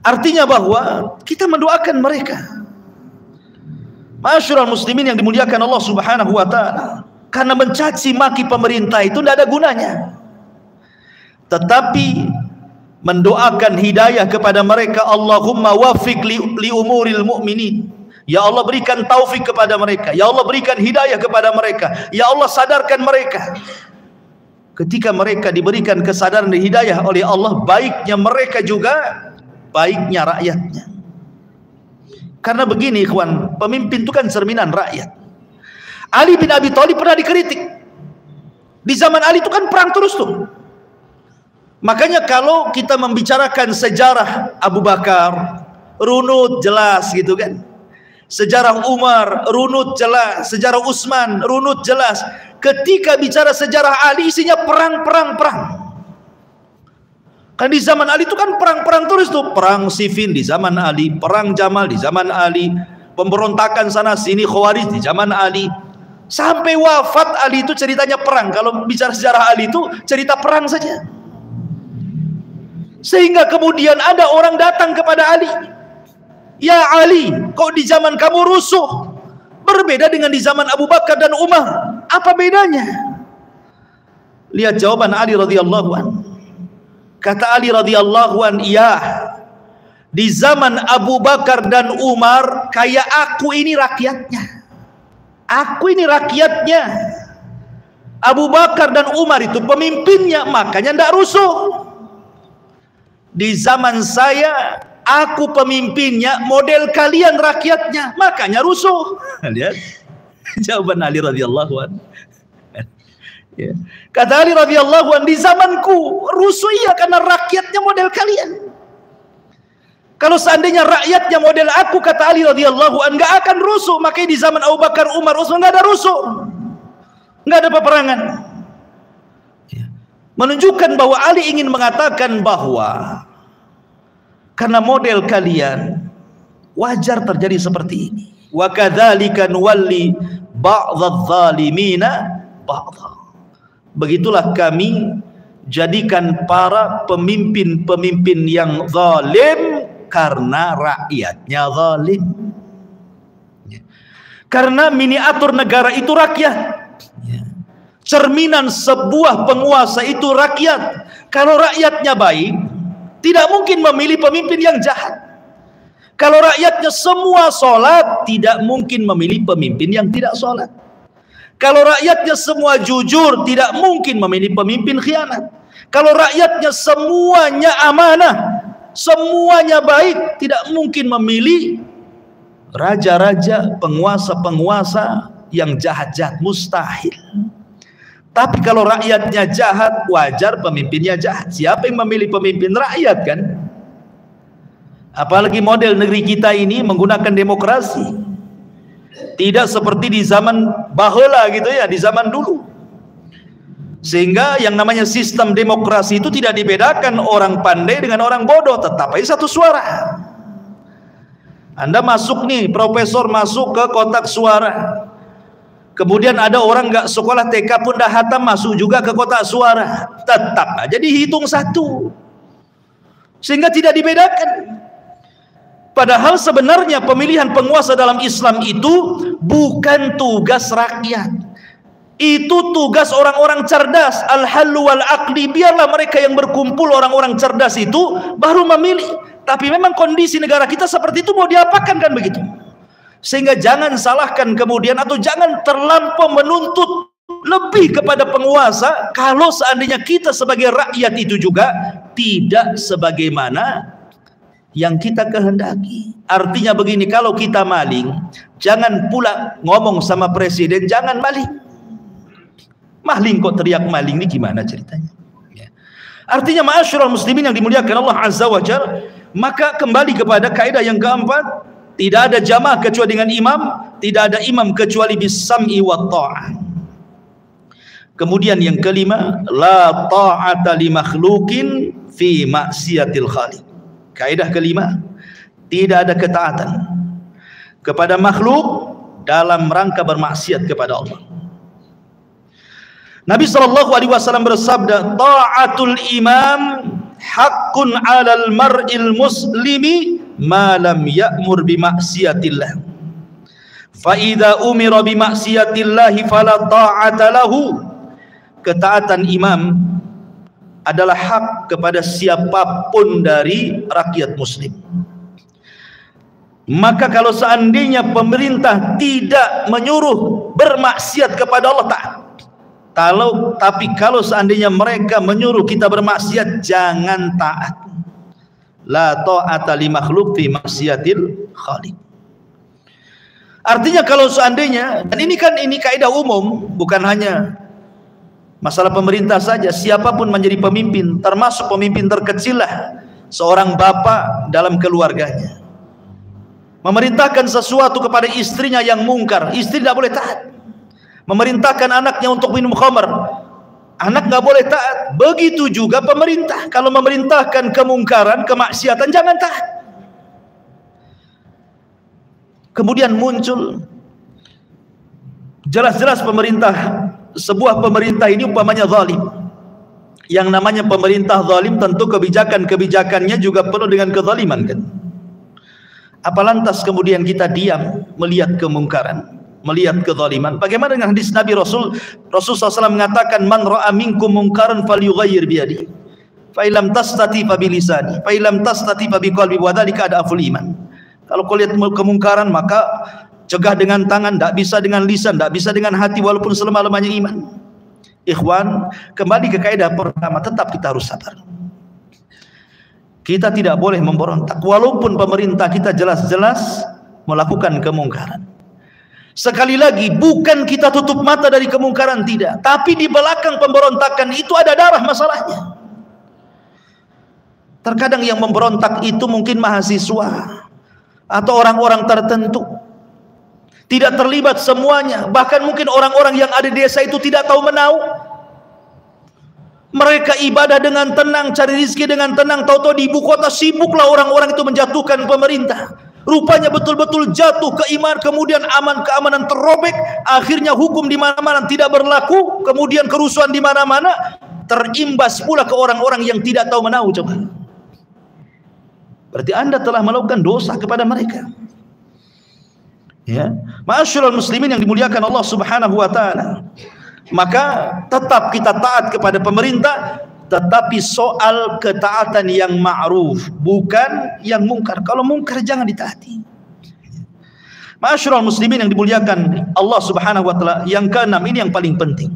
Artinya bahwa kita mendoakan mereka. Ma'asyiral muslimin yang dimuliakan Allah subhanahu wa ta'ala, karena mencaci maki pemerintah itu tidak ada gunanya, tetapi mendoakan hidayah kepada mereka. Allahumma wafiq li umuril mu'minin. Ya Allah, berikan taufik kepada mereka. Ya Allah, berikan hidayah kepada mereka. Ya Allah, sadarkan mereka. Ketika mereka diberikan kesadaran dan hidayah oleh Allah, baiknya mereka juga, baiknya rakyatnya. Karena begini ikhwan, pemimpin itu kan cerminan rakyat. Ali bin Abi Thalib pernah dikritik. Di zaman Ali itu kan perang terus tuh. Makanya kalau kita membicarakan sejarah Abu Bakar, runut jelas gitu kan. Sejarah Umar, runut jelas. Sejarah Utsman, runut jelas. Ketika bicara sejarah Ali, isinya perang. Kan di zaman Ali itu kan perang terus tuh. Perang Siffin di zaman Ali, perang Jamal di zaman Ali, pemberontakan sana sini Khawarij di zaman Ali. Sampai wafat Ali itu ceritanya perang. Kalau bicara sejarah Ali itu cerita perang saja. Sehingga kemudian ada orang datang kepada Ali, Ya Ali, kok di zaman kamu rusuh? Berbeda dengan di zaman Abu Bakar dan Umar. Apa bedanya? Lihat jawaban Ali radhiyallahu an. Kata Ali radhiyallahu an, iya, di zaman Abu Bakar dan Umar kayak aku ini rakyatnya. Aku ini rakyatnya. Abu Bakar dan Umar itu pemimpinnya, makanya tidak rusuh. Di zaman saya, aku pemimpinnya, model kalian rakyatnya, makanya rusuh. Lihat jawaban Ali radhiyallahu an. Ya. Kata Ali radhiyallahu an, di zamanku rusuh iya karena rakyatnya model kalian. Kalau seandainya rakyatnya model aku, kata Ali radhiyallahu an, nggak akan rusuh. Makanya di zaman Abu Bakar, Umar, Utsman nggak ada rusuh, nggak ada peperangan. Menunjukkan bahwa Ali ingin mengatakan bahwa karena model kalian wajar terjadi seperti ini. Wa kadzalika nuwalli ba'dadh-dhalimina ba'dha. Begitulah kami jadikan para pemimpin-pemimpin yang zalim karena rakyatnya zalim. Karena miniatur negara itu rakyat. Cerminan sebuah penguasa itu rakyat. Kalau rakyatnya baik, tidak mungkin memilih pemimpin yang jahat. Kalau rakyatnya semua sholat, tidak mungkin memilih pemimpin yang tidak sholat. Kalau rakyatnya semua jujur, tidak mungkin memilih pemimpin khianat. Kalau rakyatnya semuanya amanah, semuanya baik, tidak mungkin memilih raja-raja, penguasa-penguasa yang jahat-jahat, mustahil. Tapi kalau rakyatnya jahat, wajar pemimpinnya jahat. Siapa yang memilih pemimpin? Rakyat kan? Apalagi model negeri kita ini menggunakan demokrasi. Tidak seperti di zaman baheula gitu ya, di zaman dulu. Sehingga yang namanya sistem demokrasi itu tidak dibedakan orang pandai dengan orang bodoh, tetap aja satu suara. Anda masuk nih, profesor masuk ke kotak suara. Kemudian ada orang nggak sekolah TK pun dah hatam masuk juga ke kotak suara, tetap aja dihitung satu, sehingga tidak dibedakan. Padahal sebenarnya pemilihan penguasa dalam Islam itu bukan tugas rakyat, itu tugas orang-orang cerdas. Al-hallu wal aqli, biarlah mereka yang berkumpul, orang-orang cerdas itu baru memilih. Tapi memang kondisi negara kita seperti itu, mau diapakan kan begitu. Sehingga jangan salahkan kemudian, atau jangan terlampau menuntut lebih kepada penguasa kalau seandainya kita sebagai rakyat itu juga tidak sebagaimana yang kita kehendaki. Artinya begini, kalau kita maling, jangan pula ngomong sama presiden jangan maling. Maling kok teriak maling, ini gimana ceritanya? Ya. Artinya ma'asyiral muslimin yang dimuliakan Allah Azza wa Jalla, maka kembali kepada kaidah yang keempat, tidak ada jamaah kecuali dengan imam, tidak ada imam kecuali bis-sam'i wa ta'ah. Kemudian yang kelima, la ta'ata li makhluqin fi maksiatil khaliq. Kaidah kelima, tidak ada ketaatan kepada makhluk dalam rangka bermaksiat kepada Allah. Nabi SAW bersabda, ta'atul imam haqqun 'alal mar'il muslimi ma lam ya'mur bi maksiatillah. Fa idza umira bi maksiatillah fala ta'ata lahu. Ketaatan imam adalah hak kepada siapapun dari rakyat muslim. Maka kalau seandainya pemerintah tidak menyuruh bermaksiat kepada Allah, tapi kalau seandainya mereka menyuruh kita bermaksiat, jangan taat. La ta'ata li makhluq fi maksiatil khaliq. Artinya kalau seandainya, dan ini kaidah umum, bukan hanya masalah pemerintah saja, siapapun menjadi pemimpin, termasuk pemimpin terkecillah seorang bapak dalam keluarganya, memerintahkan sesuatu kepada istrinya yang mungkar, istri tidak boleh taat. Memerintahkan anaknya untuk minum khamar, anak nggak boleh taat. Begitu juga pemerintah, kalau memerintahkan kemungkaran, kemaksiatan, jangan taat. Kemudian muncul jelas-jelas sebuah pemerintah ini umpamanya zalim. Yang namanya pemerintah zalim, tentu kebijakan-kebijakannya juga penuh dengan kezaliman kan. Apa lantas kemudian kita diam melihat kemungkaran, melihat kezaliman? Bagaimana dengan hadis Nabi Rasul SAW mengatakan, man ra'a minkum mungkaran falyughayyir biyadihi, fa illam tastati fa bilisani, fa illam tastati fa biqalbi, wa dzalika adaful iman. Kalau kau lihat kemungkaran maka cegah dengan tangan, tidak bisa dengan lisan, tidak bisa dengan hati, walaupun selemah-lemahnya iman. Ikhwan, kembali ke kaidah pertama, tetap kita harus sabar. Kita tidak boleh memberontak walaupun pemerintah kita jelas-jelas melakukan kemungkaran. Sekali lagi, bukan kita tutup mata dari kemungkaran, tidak, tapi di belakang pemberontakan itu ada darah masalahnya. Terkadang yang memberontak itu mungkin mahasiswa atau orang-orang tertentu, tidak terlibat semuanya. Bahkan mungkin orang-orang yang ada di desa itu tidak tahu menau. Mereka ibadah dengan tenang, cari rezeki dengan tenang, tahu-tahu di ibu kota sibuklah orang-orang itu menjatuhkan pemerintah. Rupanya betul-betul jatuh ke iman, kemudian keamanan terrobek, akhirnya hukum di mana-mana tidak berlaku, kemudian kerusuhan di mana-mana, terimbas pula ke orang-orang yang tidak tahu menau. Coba, berarti Anda telah melakukan dosa kepada mereka. Ya, ma'asyiral muslimin yang dimuliakan Allah Subhanahu wa taala. Maka tetap kita taat kepada pemerintah, tetapi soal ketaatan yang ma'ruf, bukan yang mungkar. Kalau mungkar jangan ditaati. Ma'asyiral muslimin yang dimuliakan Allah Subhanahu wa taala, yang keenam ini yang paling penting.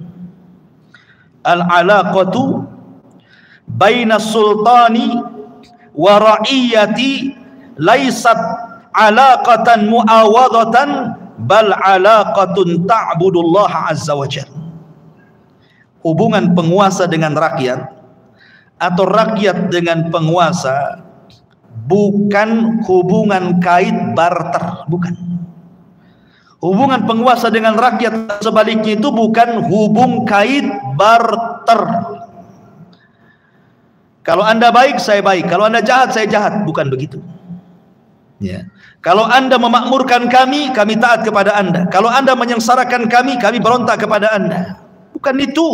Al-alaqatu baina sultani wa ra'iyati laysat alaqatan muawadatan bal alaqatun ta'budullah azza wa jalla. Hubungan penguasa dengan rakyat atau rakyat dengan penguasa bukan hubungan kait barter, bukan. Hubungan penguasa dengan rakyat sebaliknya itu bukan hubung kait barter. Kalau Anda baik, saya baik. Kalau Anda jahat, saya jahat. Bukan begitu. Ya. Kalau Anda memakmurkan kami, kami taat kepada Anda. Kalau Anda menyengsarakan kami berontak kepada Anda. Bukan itu.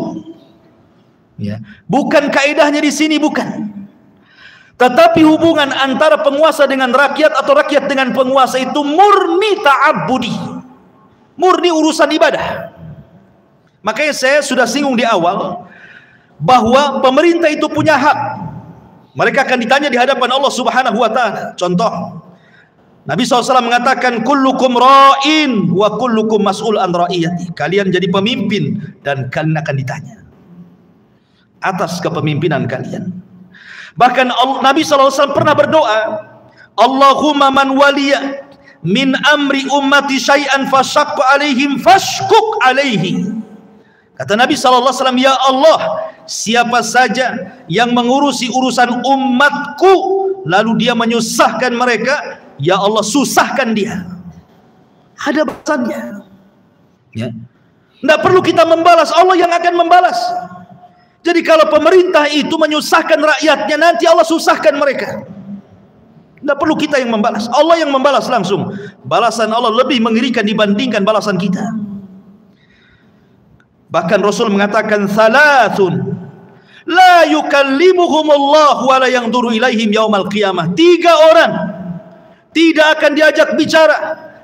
Ya. Bukan kaidahnya di sini, bukan. Tetapi hubungan antara penguasa dengan rakyat atau rakyat dengan penguasa itu murni ta'abbudi, murni urusan ibadah. Makanya saya sudah singgung di awal bahwa pemerintah itu punya hak. Mereka akan ditanya di hadapan Allah Subhanahu wa taala. Contoh, Nabi SAW mengatakan, kullukum ra'in wa kullukum mas'ul an ra'iyati. Kalian jadi pemimpin dan kalian akan ditanya atas kepemimpinan kalian. Bahkan Nabi SAW pernah berdoa, Allahumma man waliya min amri ummati syai'an fashaqqa alaihim fashquq alaihi. Kata Nabi SAW, ya Allah, siapa saja yang mengurusi urusan umatku lalu dia menyusahkan mereka, ya Allah, susahkan dia. Ada balasannya. Ya. Tidak perlu kita membalas, Allah yang akan membalas. Jadi kalau pemerintah itu menyusahkan rakyatnya, nanti Allah susahkan mereka. Tidak perlu kita yang membalas, Allah yang membalas langsung. Balasan Allah lebih mengerikan dibandingkan balasan kita. Bahkan Rasul mengatakan, thalathun la yukallimuhumullah wa la yanzuru ilaihim yaumal qiyamah. 3 orang tidak akan diajak bicara,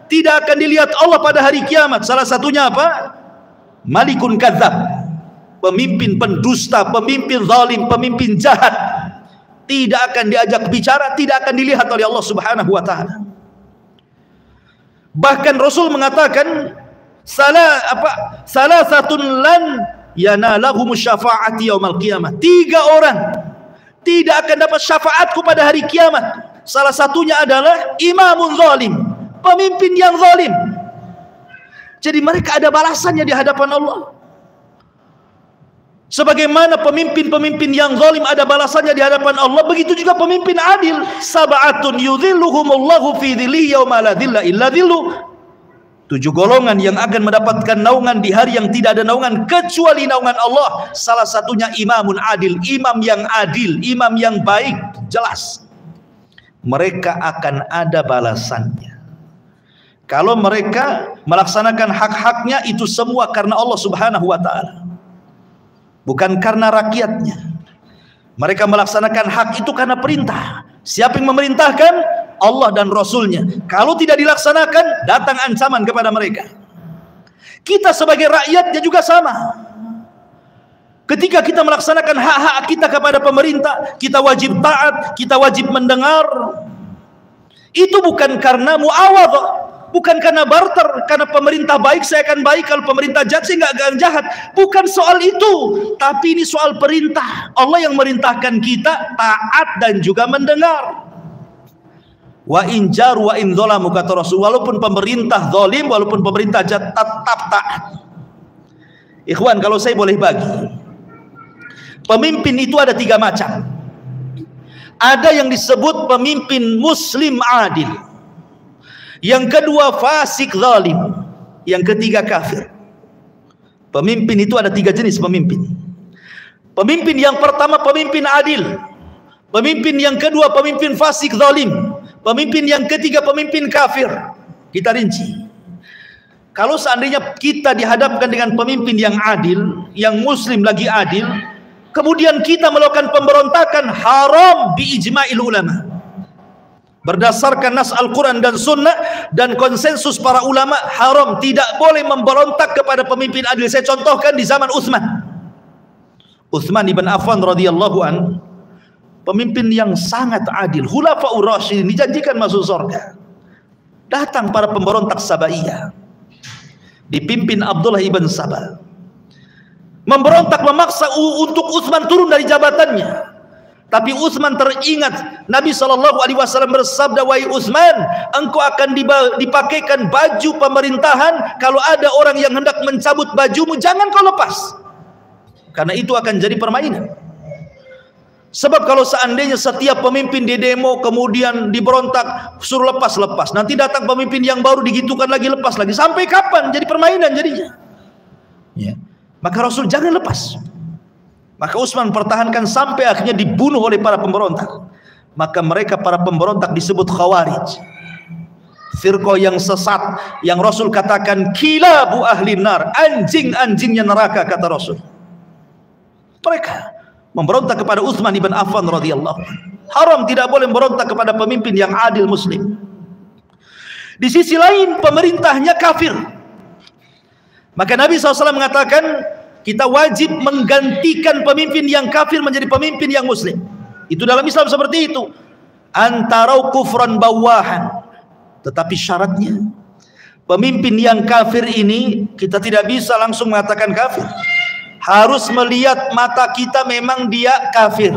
tidak akan dilihat Allah pada hari kiamat. Salah satunya apa? Malikun kadzab, pemimpin pendusta, pemimpin zalim, pemimpin jahat. Tidak akan diajak bicara, tidak akan dilihat oleh Allah Subhanahu wa taala. Bahkan Rasul mengatakan, salasatun lan yanalahum syafa'ati yaumal qiyamah. 3 orang tidak akan dapat syafaatku pada hari kiamat. Salah satunya adalah imamun zalim, pemimpin yang zalim. Jadi mereka ada balasannya di hadapan Allah. Sebagaimana pemimpin-pemimpin yang zalim ada balasannya di hadapan Allah, begitu juga pemimpin adil. Sab'atun yudhilluhumullahu fi dhillihi yauma la dhilla illa dhilluh. 7 golongan yang akan mendapatkan naungan di hari yang tidak ada naungan kecuali naungan Allah. Salah satunya imamun adil, imam yang adil, imam yang baik. Jelas mereka akan ada balasannya. Kalau mereka melaksanakan hak-haknya, itu semua karena Allah Subhanahu wa taala, bukan karena rakyatnya. Mereka melaksanakan hak itu karena perintah. Siapa yang memerintahkan? Allah dan Rasulnya. Kalau tidak dilaksanakan, datang ancaman kepada mereka. Kita sebagai rakyatnya juga sama. Ketika kita melaksanakan hak-hak kita kepada pemerintah, kita wajib taat, kita wajib mendengar. Itu bukan karena muawadhah, bukan karena barter, karena pemerintah baik saya akan baik, kalau pemerintah jahat saya nggak akan jahat. Bukan soal itu, tapi ini soal perintah. Allah yang merintahkan kita taat dan juga mendengar. Wa in jaru wa in dzalamu, kata Rasul, walaupun pemerintah zalim, walaupun pemerintah jahat, tetap taat. Ikhwan, kalau saya boleh bagi, pemimpin itu ada 3 macam. Ada yang disebut pemimpin muslim adil, yang kedua fasik zalim, yang ketiga kafir. Pemimpin itu ada 3 jenis pemimpin. Pemimpin yang pertama pemimpin adil, pemimpin yang kedua pemimpin fasik zalim, pemimpin yang ketiga pemimpin kafir. Kita rinci. Kalau seandainya kita dihadapkan dengan pemimpin yang adil, yang muslim lagi adil, kemudian kita melakukan pemberontakan, haram biijma'il ulama. Berdasarkan nas Al-Quran dan Sunnah dan konsensus para ulama, haram, tidak boleh memberontak kepada pemimpin adil. Saya contohkan di zaman Utsman ibn Affan radhiyallahu an, pemimpin yang sangat adil, khulafaur rasyidin, dijanjikan masuk surga. Datang para pemberontak Sabaiyah, dipimpin Abdullah ibn Sabah, memberontak, memaksa untuk Utsman turun dari jabatannya. Tapi Utsman teringat Nabi SAW bersabda, wahai Utsman, engkau akan dipakaikan baju pemerintahan. Kalau ada orang yang hendak mencabut bajumu, jangan kau lepas, karena itu akan jadi permainan. Sebab kalau seandainya setiap pemimpin di demo kemudian diberontak, suruh lepas, nanti datang pemimpin yang baru digitukan lagi, lepas lagi, sampai kapan? Jadi permainan jadinya. Ya. Maka Rasul jangan lepas. Maka Utsman pertahankan sampai akhirnya dibunuh oleh para pemberontak. Maka mereka para pemberontak disebut Khawarij, firqah yang sesat, yang Rasul katakan kilabu ahli nar, anjing-anjingnya neraka, kata Rasul. Mereka memberontak kepada Utsman ibn Affan radhiyallahu anhu. Haram, tidak boleh memberontak kepada pemimpin yang adil muslim. Di sisi lain pemerintahnya kafir, maka Nabi SAW mengatakan kita wajib menggantikan pemimpin yang kafir menjadi pemimpin yang muslim. Itu dalam Islam seperti itu. Antarau kufran bawahan. Tetapi syaratnya, pemimpin yang kafir ini kita tidak bisa langsung mengatakan kafir. Harus melihat mata kita memang dia kafir,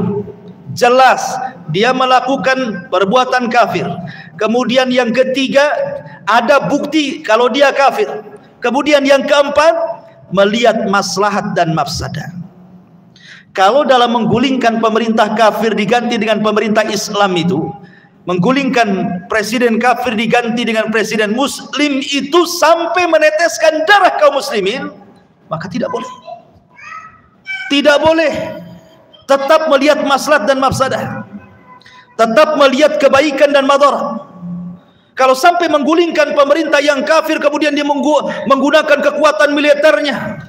jelas dia melakukan perbuatan kafir. Kemudian yang ketiga, ada bukti kalau dia kafir. Kemudian yang keempat, melihat maslahat dan mafsadah. Kalau dalam menggulingkan pemerintah kafir diganti dengan pemerintah Islam itu, menggulingkan presiden kafir diganti dengan presiden muslim itu sampai meneteskan darah kaum muslimin, maka tidak boleh. Tidak boleh. Tetap melihat maslahat dan mafsadah, tetap melihat kebaikan dan madarat. Kalau sampai menggulingkan pemerintah yang kafir, kemudian dia menggunakan kekuatan militernya,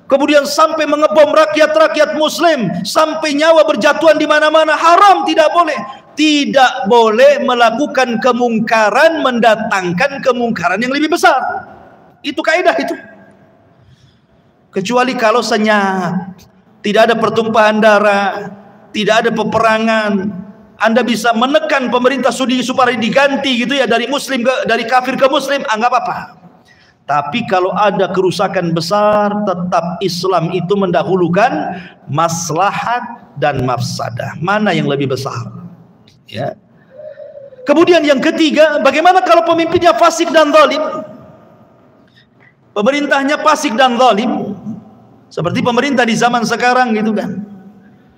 kemudian sampai mengebom rakyat-rakyat muslim, sampai nyawa berjatuhan di mana-mana, haram, tidak boleh. Tidak boleh melakukan kemungkaran mendatangkan kemungkaran yang lebih besar. Itu kaidah itu. Kecuali kalau senyap, tidak ada pertumpahan darah, tidak ada peperangan, Anda bisa menekan pemerintah Saudi supaya diganti gitu ya, dari muslim dari kafir ke muslim, enggak apa-apa. Tapi kalau ada kerusakan besar, tetap Islam itu mendahulukan maslahat dan mafsadah. Mana yang lebih besar? Ya. Kemudian yang ketiga, bagaimana kalau pemimpinnya fasik dan zalim? Pemerintahnya fasik dan zalim, seperti pemerintah di zaman sekarang gitu kan.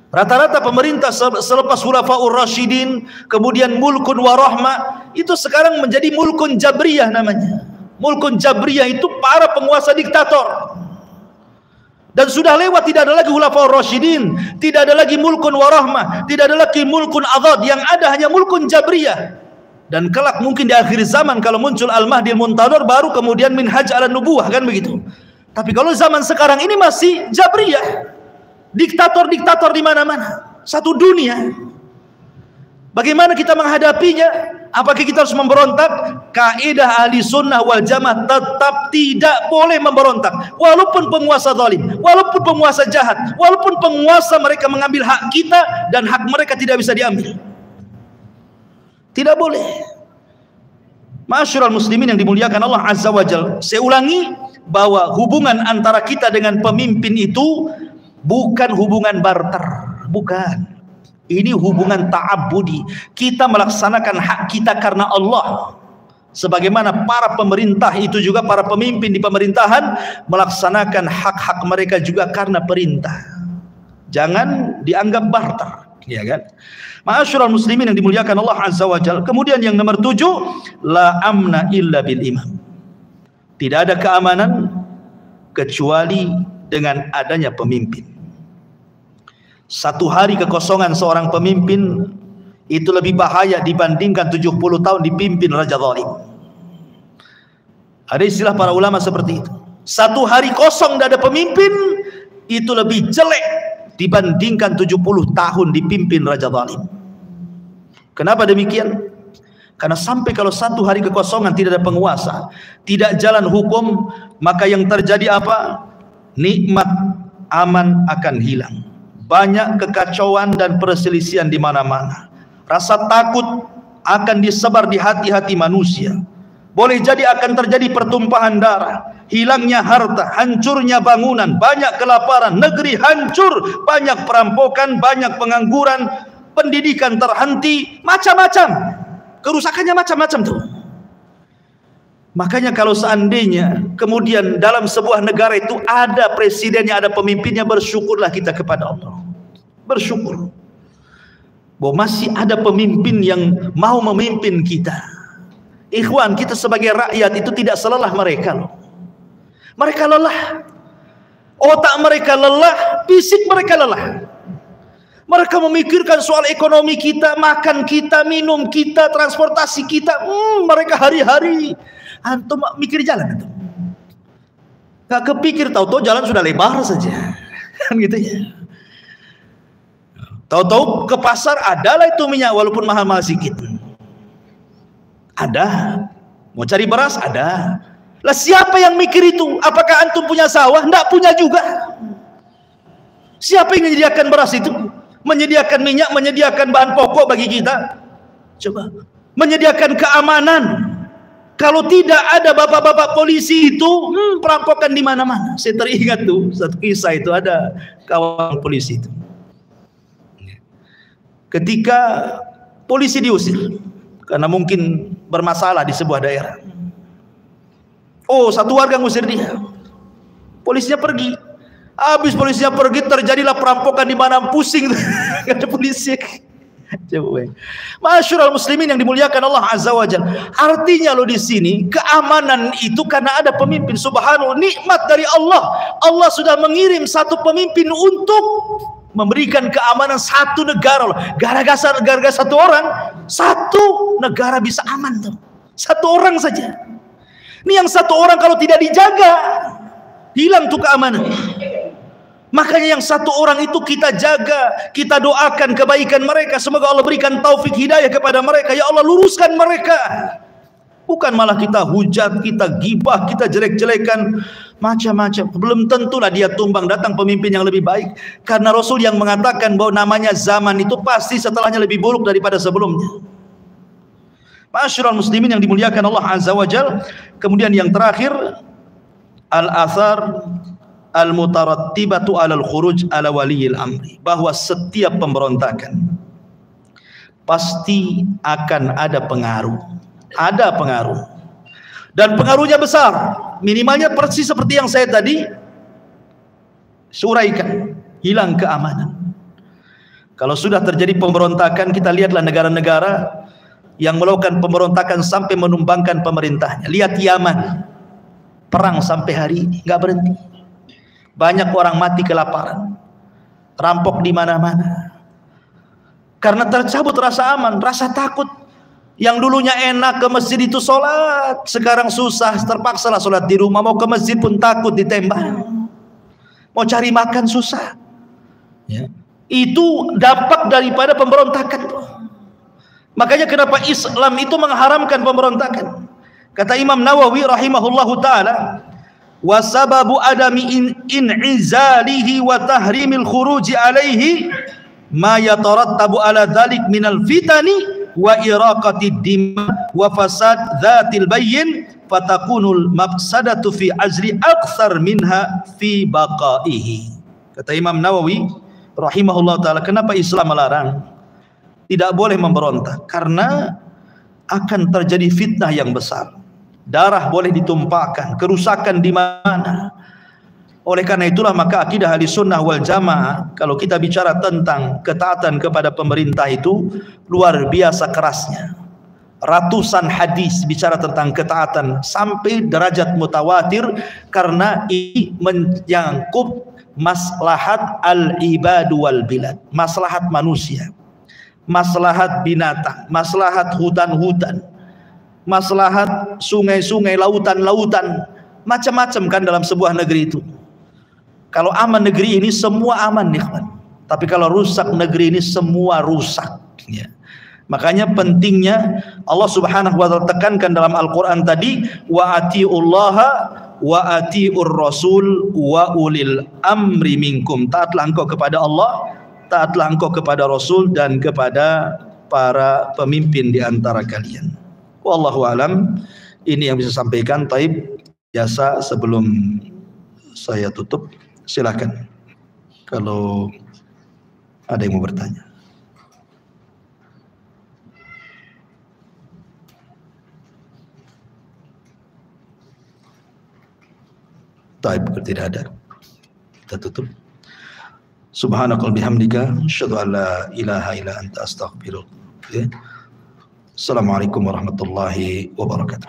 Rata-rata pemerintah selepas khulafaur rasyidin, kemudian mulkun warahmah, itu sekarang menjadi mulkun jabriyah namanya. Mulkun jabriyah itu para penguasa diktator. Dan sudah lewat, tidak ada lagi khulafaur rasyidin, tidak ada lagi mulkun warahmah, tidak ada lagi mulkun adad, yang ada hanya mulkun jabriyah. Dan kelak mungkin di akhir zaman kalau muncul al-mahdi al-muntadhar, baru kemudian minhaj ala nubuwah, kan begitu. Tapi kalau zaman sekarang ini masih jabriyah. Diktator-diktator di mana-mana, satu dunia. Bagaimana kita menghadapinya? Apakah kita harus memberontak? Kaidah ahli sunnah wal jamaah tetap tidak boleh memberontak. Walaupun penguasa zalim, walaupun penguasa jahat, walaupun penguasa mereka mengambil hak kita dan hak mereka tidak bisa diambil. Tidak boleh. Ma'asyiral muslimin yang dimuliakan Allah Azza wa Jalla. Saya ulangi bahwa hubungan antara kita dengan pemimpin itu bukan hubungan barter, bukan. Ini hubungan ta'abbudi. Kita melaksanakan hak kita karena Allah. Sebagaimana para pemerintah itu juga, para pemimpin di pemerintahan melaksanakan hak-hak mereka juga karena perintah. Jangan dianggap barter, ya kan? Ma'asyiral muslimin yang dimuliakan Allah Azza wa Jalla. Kemudian yang nomor 7, la amna illa bil imam. Tidak ada keamanan kecuali dengan adanya pemimpin. Satu hari kekosongan seorang pemimpin itu lebih bahaya dibandingkan 70 tahun dipimpin raja zalim. Ada istilah para ulama seperti itu. Satu hari kosong tidak ada pemimpin itu lebih jelek dibandingkan 70 tahun dipimpin raja zalim. Kenapa demikian? Karena sampai kalau satu hari kekosongan tidak ada penguasa, tidak jalan hukum, maka yang terjadi apa? Nikmat aman akan hilang. Banyak kekacauan dan perselisihan di mana-mana. Rasa takut akan disebar di hati-hati manusia. Boleh jadi akan terjadi pertumpahan darah, hilangnya harta, hancurnya bangunan, banyak kelaparan, negeri hancur, banyak perampokan, banyak pengangguran, pendidikan terhenti, macam-macam. Kerusakannya macam-macam tuh. Makanya kalau seandainya kemudian dalam sebuah negara itu ada presidennya, ada pemimpinnya, bersyukurlah kita kepada Allah. Bersyukur bahwa masih ada pemimpin yang mau memimpin kita. Ikhwan, kita sebagai rakyat itu tidak selelah mereka loh. Mereka lelah. Otak mereka lelah, fisik mereka lelah. Mereka memikirkan soal ekonomi kita, makan kita, minum kita, transportasi kita. Mereka hari-hari antum mikir jalan itu. Gak kepikir, tahu-tahu jalan sudah lebar saja. Kan gitu ya. Tahu-tahu ke pasar adalah itu minyak walaupun mahal-mahal sedikit. Ada. Mau cari beras ada. Lah siapa yang mikir itu? Apakah antum punya sawah? Enggak punya juga. Siapa yang menyediakan beras itu? Menyediakan minyak, menyediakan bahan pokok bagi kita? Coba. Menyediakan keamanan. Kalau tidak ada bapak-bapak polisi itu, perampokan di mana-mana. Saya teringat tuh satu kisah, itu ada kawan polisi itu. Ketika polisi diusir karena mungkin bermasalah di sebuah daerah. Oh, satu warga ngusir dia. Polisinya pergi. Habis polisinya pergi, terjadilah perampokan di mana, pusing. Gak ada polisi. Coba. Ma'asyiral muslimin yang dimuliakan Allah Azza wa Jalla. Artinya lo di sini keamanan itu karena ada pemimpin. Subhanallah, nikmat dari Allah. Allah sudah mengirim satu pemimpin untuk memberikan keamanan satu negara. Gara-gara satu orang, satu negara bisa aman tuh. Satu orang saja. Ini yang satu orang kalau tidak dijaga, hilang tuh keamanan. Makanya yang satu orang itu kita jaga, kita doakan kebaikan mereka. Semoga Allah berikan taufik hidayah kepada mereka. Ya Allah, luruskan mereka. Bukan malah kita hujat, kita gibah, kita jelek-jelekan, macam-macam. Belum tentulah dia tumbang, datang pemimpin yang lebih baik. Karena Rasul yang mengatakan bahwa namanya zaman itu pasti setelahnya lebih buruk daripada sebelumnya. Ma'asyiral muslimin yang dimuliakan Allah Azza wa Jalla. Kemudian yang terakhir, al-athar al-mutarattibatu alal khuruj ala waliyil amri, bahwa setiap pemberontakan pasti akan ada pengaruh. Ada pengaruh. Dan pengaruhnya besar. Minimalnya persis seperti yang saya tadi suraikan, hilang keamanan. Kalau sudah terjadi pemberontakan, kita lihatlah negara-negara yang melakukan pemberontakan sampai menumbangkan pemerintahnya. Lihat Yaman, perang sampai hari ini nggak berhenti. Banyak orang mati kelaparan, rampok di mana-mana. Karena tercabut rasa aman, rasa takut. Yang dulunya enak ke masjid itu sholat, sekarang susah, terpaksalah sholat di rumah. Mau ke masjid pun takut ditembak. Mau cari makan susah. Ya. Itu dampak daripada pemberontakan. Makanya kenapa Islam itu mengharamkan pemberontakan? Kata Imam Nawawi rahimahullahu taala, wa sababu adami in'izalihi wa tahrimil khuruji alaihi ma yatarattabu ala dhalik minal fitani wa iraqatid dima wa fasad dhatil bayyin fatakunul maqsadatu fi azli aktsar minha fi baqaihi. Kata Imam Nawawi rahimahullah taala, kenapa Islam melarang tidak boleh memberontak? Karena akan terjadi fitnah yang besar, darah boleh ditumpahkan, kerusakan di mana. Oleh karena itulah maka akidah Ahlussunnah wal Jamaah, kalau kita bicara tentang ketaatan kepada pemerintah itu luar biasa kerasnya. Ratusan hadis bicara tentang ketaatan sampai derajat mutawatir, karena ini menyangkut maslahat al-ibad wal bilad, maslahat manusia, maslahat binatang, maslahat hutan-hutan, maslahat sungai-sungai, lautan-lautan, macam-macam kan dalam sebuah negeri itu. Kalau aman negeri ini semua aman, ikhwan. Tapi kalau rusak negeri ini semua rusak, ya. Makanya pentingnya Allah Subhanahu wa taala tekankan dalam Al-Qur'an tadi, wa atiullaha wa atiur rasul wa ulil amri minkum. Taatlah engkau kepada Allah, taatlah engkau kepada Rasul dan kepada para pemimpin di antara kalian. Wallahu alam. Ini yang bisa sampaikan. Taib, biasa sebelum saya tutup, silakan kalau ada yang mau bertanya. Taib, tidak ada, kita tutup. Subhanakal bihamdika asyhadu an la ilaha illa anta astaghfiruka. Assalamualaikum warahmatullahi wabarakatuh.